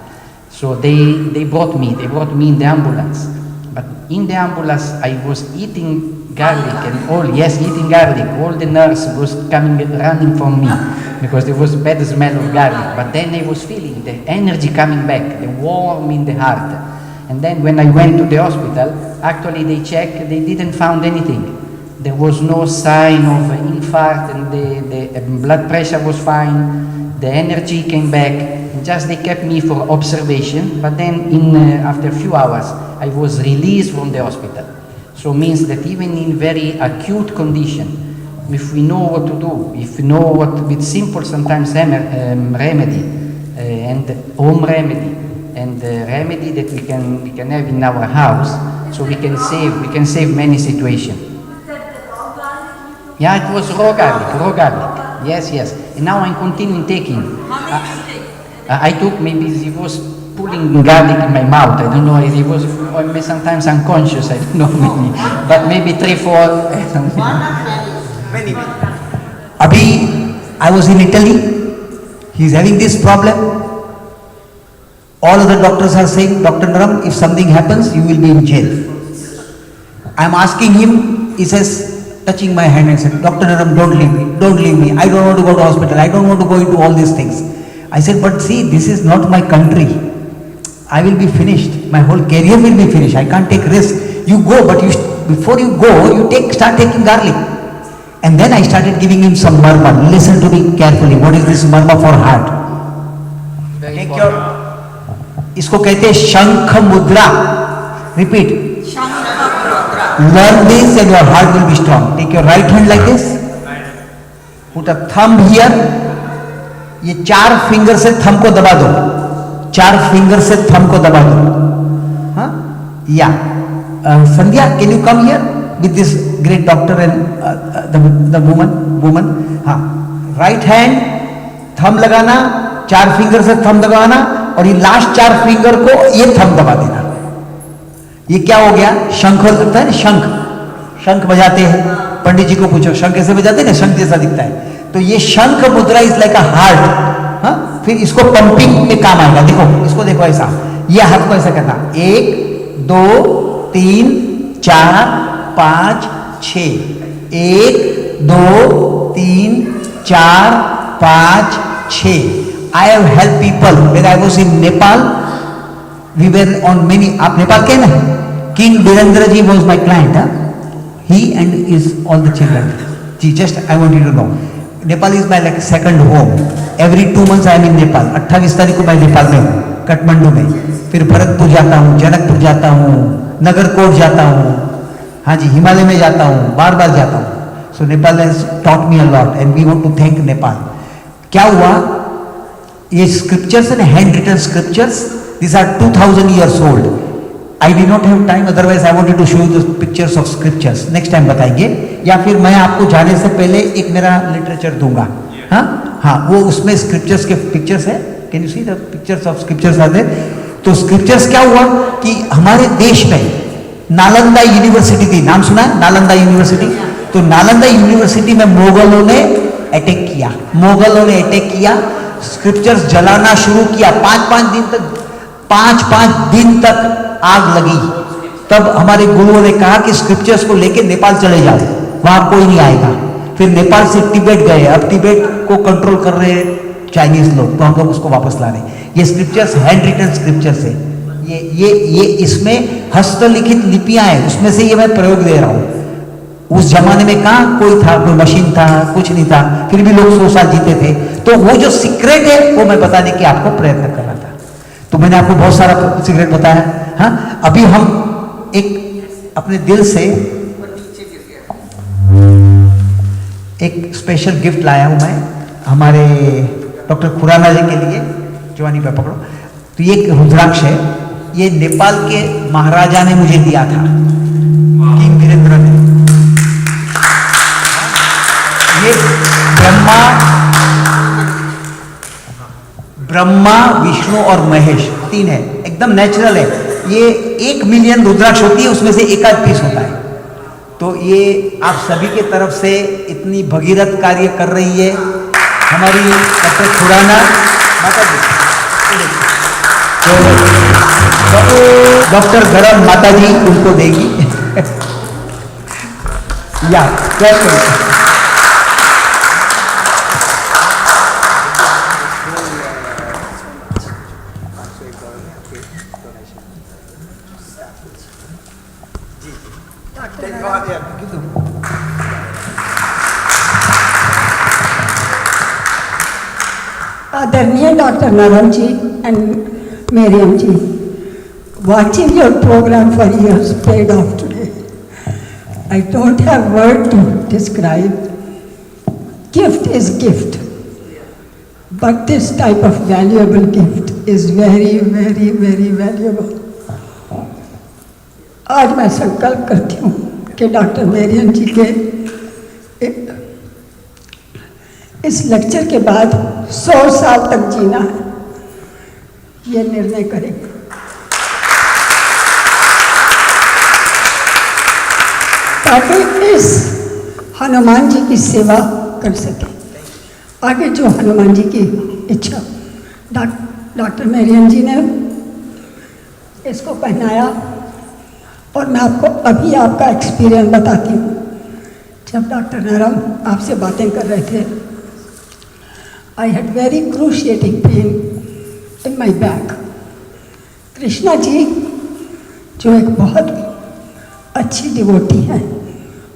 So they brought me in the ambulance. But in the ambulance, I was eating garlic eating garlic. All the nurse was running from me because there was a bad smell of garlic. But then I was feeling the energy coming back, the warmth in the heart. And then when I went to the hospital, actually they checked, they didn't find anything. There was no sign of infarct, and the blood pressure was fine, the energy came back. Just they kept me for observation, but then after a few hours, I was released from the hospital. So means that even in very acute condition, if we know what to do, if we know what with simple sometimes remedy and home remedy and remedy that we can have in our house, so we can save many situations. Yeah, it was raw garlic. Yes. And now I'm continuing taking. I took, maybe he was pulling garlic in my mouth. I don't know. He was sometimes unconscious. I don't know, maybe, but maybe 3-4. Many. Abhi, I was in Italy. He's having this problem. All other doctors are saying, Dr. Naram, if something happens, you will be in jail. I'm asking him. He says, touching my hand and said, Dr. Naram, don't leave me. I don't want to go to hospital. I don't want to go into all these things. I said, but see, this is not my country. I will be finished. My whole career will be finished. I can't take risk. You go, but before you go, start taking garlic. And then I started giving him some marma. Listen to me carefully. What is this marma for heart? Take your, इसको कहते हैं शंख मुद्रा. Repeat. Learn this and your heart will be strong. Take your right hand like this. Put a thumb here. ये 4 फिंगर से थंब को दबा दो. 4 फिंगर से थंब को दबा दो. हाँ? Yeah. Sandhya, can you come here with this great doctor and the woman? हाँ. Right hand थंब लगाना, 4 फिंगर से थंब दबाना, और ये लास्ट 4 फिंगर को ये थंब दबा देना. ये क्या हो गया? शंख लगता है ना, शंख बजाते हैं. पंडित जी को पूछो शंख कैसे बजाते हैं ना, शंख जैसा दिखता है. तो ये शंख मुद्रा इज लाइक अ हार्ट. हाँ, फिर इसको पंपिंग में काम आएगा. देखो, इसको देखो ऐसा, ये हाथ को ऐसा करना. 1 2 3 4 5 6. 1 2 3 4 5 6. I have helped people when I was in Nepal. We were on many. आप नेपाल के ना? King Birendra ji was my client. He and his all the children. Just I want you to know. Nepal is my like second home. Every 2 months I am in Nepal. 28 तारीख को मैं नेपाल में हूँ, काठमांडू में. फिर भरतपुर जाता हूँ, जनकपुर जाता हूँ, नगरकोट जाता हूँ. हाँ जी, हिमालय में जाता हूँ, बार जाता हूँ. So Nepal has taught me a lot and we want to thank Nepal. क्या हुआ? ये scriptures and handwritten scriptures. These are 2000 years old. I did not have time, otherwise I wanted to show you the pictures of scriptures. Next time बताएंगे, या फिर मैं आपको जाने से पहले एक मेरा लिटरेचर दूंगा. हाँ, वो उसमें स्क्रिप्चर्स के पिक्चर्स है. Can you see the pictures of scriptures are there. तो स्क्रिप्चर्स क्या हुआ कि हमारे देश में नालंदा यूनिवर्सिटी थी. नाम सुना है नालंदा यूनिवर्सिटी? तो नालंदा यूनिवर्सिटी में मोगलों ने अटैक किया. स्क्रिप्चर्स जलाना शुरू किया. 5 दिन तक आग लगी. तब हमारे गुरुओं ने कहा कि स्क्रिप्चर्स को लेके नेपाल चले जाओ, वहां कोई नहीं आएगा. फिर नेपाल से तिब्बत गए. अब तिब्बत को कंट्रोल कर रहे चाइनीज लोग, तो हम लोग उसको वापस ला रहे हैं. ये स्क्रिप्चर्स हैंड रिटन स्क्रिप्चर्स है. ये इसमें हस्तलिखित लिपियां हैं, उसमें से ये मैं प्रयोग दे रहा हूं. उस जमाने में कहाँ कोई था, कोई मशीन था, कुछ नहीं था, फिर भी लोग 100 साल जीते थे. तो वो जो सीक्रेट है वो मैं बताने की आपको प्रयत्न कर रहा था. तो मैंने आपको बहुत सारा सीक्रेट बताया. हाँ, अभी हम एक अपने दिल से एक स्पेशल गिफ्ट लाया हूं मैं हमारे डॉक्टर खुराना जी के लिए. जवानी पे पकड़ो. तो ये एक रुद्राक्ष है. ये नेपाल के महाराजा ने मुझे दिया था, किंग वीरेंद्र ने. ये ब्रह्मा ब्रह्मा, विष्णु और महेश 3 है, एकदम नेचुरल है। ये 1 मिलियन रुद्राक्ष होती है, उसमें से एक आध पीस होता है। तो ये आप सभी के तरफ से इतनी भगीरथ कार्य कर रही है हमारी डॉक्टर खुराना माता जी। तो डॉक्टर गरम माता जी उनको देगी। या क्या करें? आदरणीय डॉक्टर नरम जी and Miriam ji, watching your program for years paid off today. I don't have word to describe. Gift is gift, but this type of valuable gift is very, very, very valuable. आज मैं संकल्प करती हूँ कि डॉक्टर मेरियम जी के इस लेक्चर के बाद 100 साल तक जीना है, ये निर्णय करेंगे। ताकि इस हनुमान जी की सेवा कर सके। आगे जो हनुमान जी की इच्छा, डॉक्टर मेरियम जी ने इसको पहनाया और मैं आपको अभी आपका एक्सपीरियंस बताती हूँ। जब डॉक्टर नरम आपसे बातें कर रहे थे, I had very excruciating pain in my back. Krishna ji जो एक बहुत अच्छी डिवोटी हैं,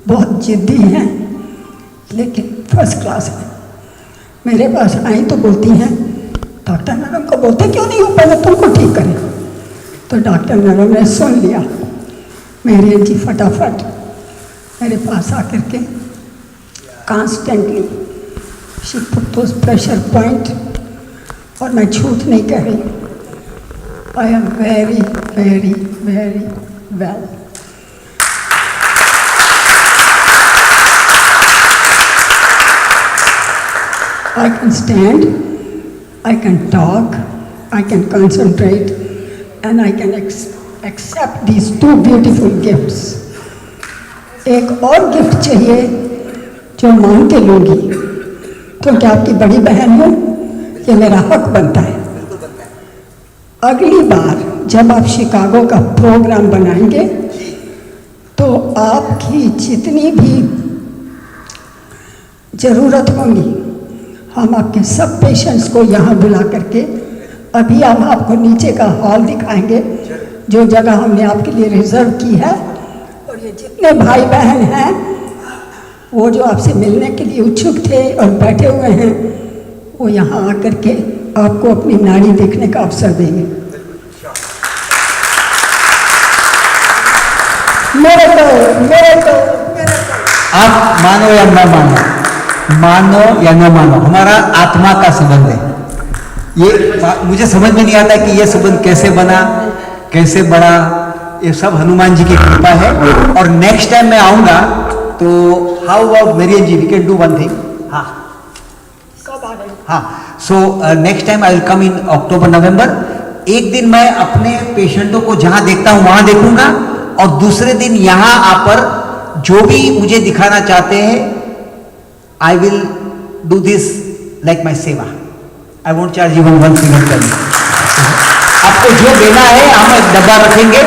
बहुत जिद्दी हैं, लेकिन फर्स्ट क्लास है, मेरे पास आई तो बोलती हैं डॉक्टर नरम को बोलते क्यों नहीं हो, पहले तुमको ठीक करें। तो डॉक्टर नरम ने सुन लिया। मेरी जी फटाफट मेरे पास आकर के constantly she put those pressure point, और मैं झूठ नहीं कह रही, I am very very very well. I can stand, I can talk, I can concentrate, and I can accept these two beautiful gifts. एक और गिफ्ट चाहिए जो मांग के लूँगी, क्योंकि आपकी बड़ी बहन हूँ, ये मेरा हक बनता है। अगली बार जब आप शिकागो का प्रोग्राम बनाएंगे तो आपकी जितनी भी ज़रूरत होगी, हम आपके सब पेशेंट्स को यहाँ बुला करके अभी हम आपको नीचे का हॉल दिखाएंगे, जो जगह हमने आपके लिए रिजर्व की है। और ये जितने भाई बहन हैं वो जो आपसे मिलने के लिए इच्छुक थे और बैठे हुए हैं, वो यहाँ आकर के आपको अपनी नाड़ी देखने का अवसर देंगे। मेरे को आप मानो या न मानो, मानो या न मानो, हमारा आत्मा का संबंध है। ये मुझे समझ में नहीं आता कि ये संबंध कैसे बना, कैसे बढ़ा, ये सब हनुमान जी की कृपा है। और नेक्स्ट टाइम मैं आऊंगा तो how about Marian ji, we can do one thing. हाँ हाँ, so next time I will come in October November. एक दिन मैं अपने पेशेंटों को जहां देखता हूं वहां देखूंगा, और दूसरे दिन यहां आकर जो भी मुझे दिखाना चाहते हैं, I will do this like my seva. I won't charge even one single penny. आपको जो देना है हम एक डब्बा रखेंगे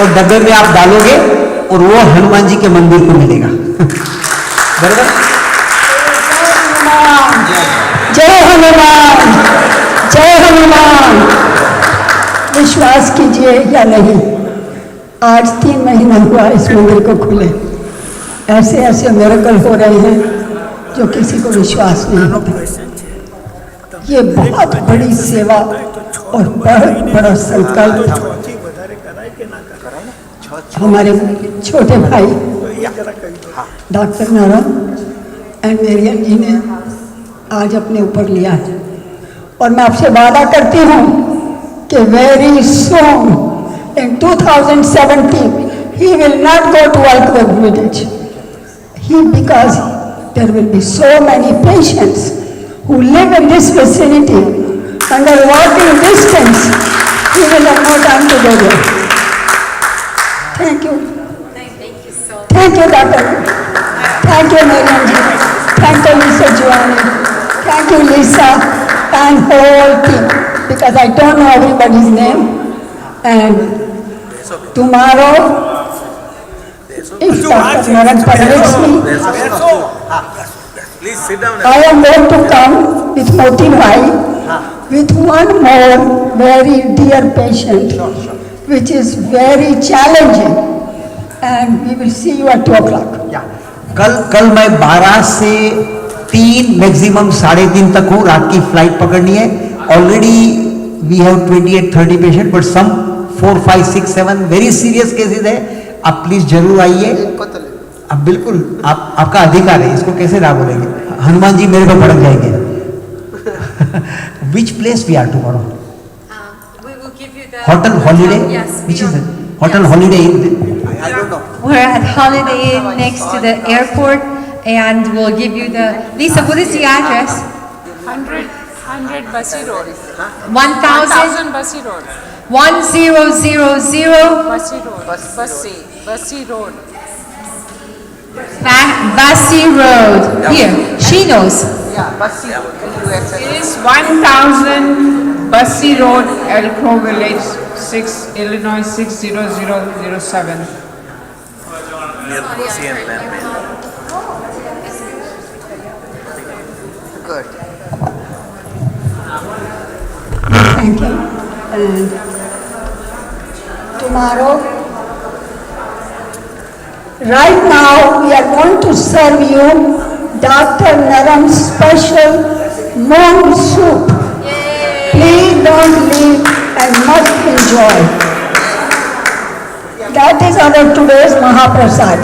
और डब्बे में आप डालोगे और वो हनुमान जी के मंदिर को मिलेगा। बराबर? जय हनुमान, जय हनुमान। विश्वास कीजिए या नहीं, आज 3 महीना हुआ इस मंदिर को खुले, ऐसे ऐसे मिरेकल हो रहे हैं जो किसी को विश्वास नहीं होता। ये बहुत बड़ी सेवा और बहुत बड़ा संकल्प था। हमारे छोटे भाई डॉक्टर नरम एंड मेरियन जी ने आज अपने ऊपर लिया है, और मैं आपसे वादा करती हूँ कि very soon in 2017 he will not go to Alkved village, because there will be so many patients who live in this vicinity under walking distance, we will have no time to go there. Thank you. Thank you, Dr. Thank you, Mariam ji. Thank you, Lisa Giovanni. Thank you, Lisa, and whole team, because I don't know everybody's name. And tomorrow, if Dr. Naran permits me, Please sit down. I am going to come with Moti Bhai, with one more very dear patient, which is very challenging, and we will see you at 2 o'clock. कल मैं 12 से 3 मैक्सिमम 3:30 तक हूँ, रात की फ्लाइट पकड़नी है. Already we have 28-30 patient, but some 4, 5, 6, 7 very serious cases है. आप प्लीज जरूर आइए. अब बिल्कुल आपका अधिकार है, इसको कैसे ना बोलेंगे. हनुमान जी मेरे को भड़क जाएंगे. Which place we are tomorrow? We will give you the hotel holiday? Yes. Which is hotel holiday? I don't know. We're at Holiday Inn next to the airport, and we'll give you the. Lisa, what is the address? 100 Bassi Road. 1000 Bassi Road. 1000 Bassi Road. Bassi Road. Bassi Road. Here, she knows. Yeah, Bassi, USA. It is 1000 Bassi Road, Elko Village, 6 Illinois 60007. Near Pussy and Lamb. Good. Thank you. And tomorrow, right now, we are going to serve you Dr. Naram's special moong soup. Please don't leave and must enjoy. That is our today's Mahaprasad.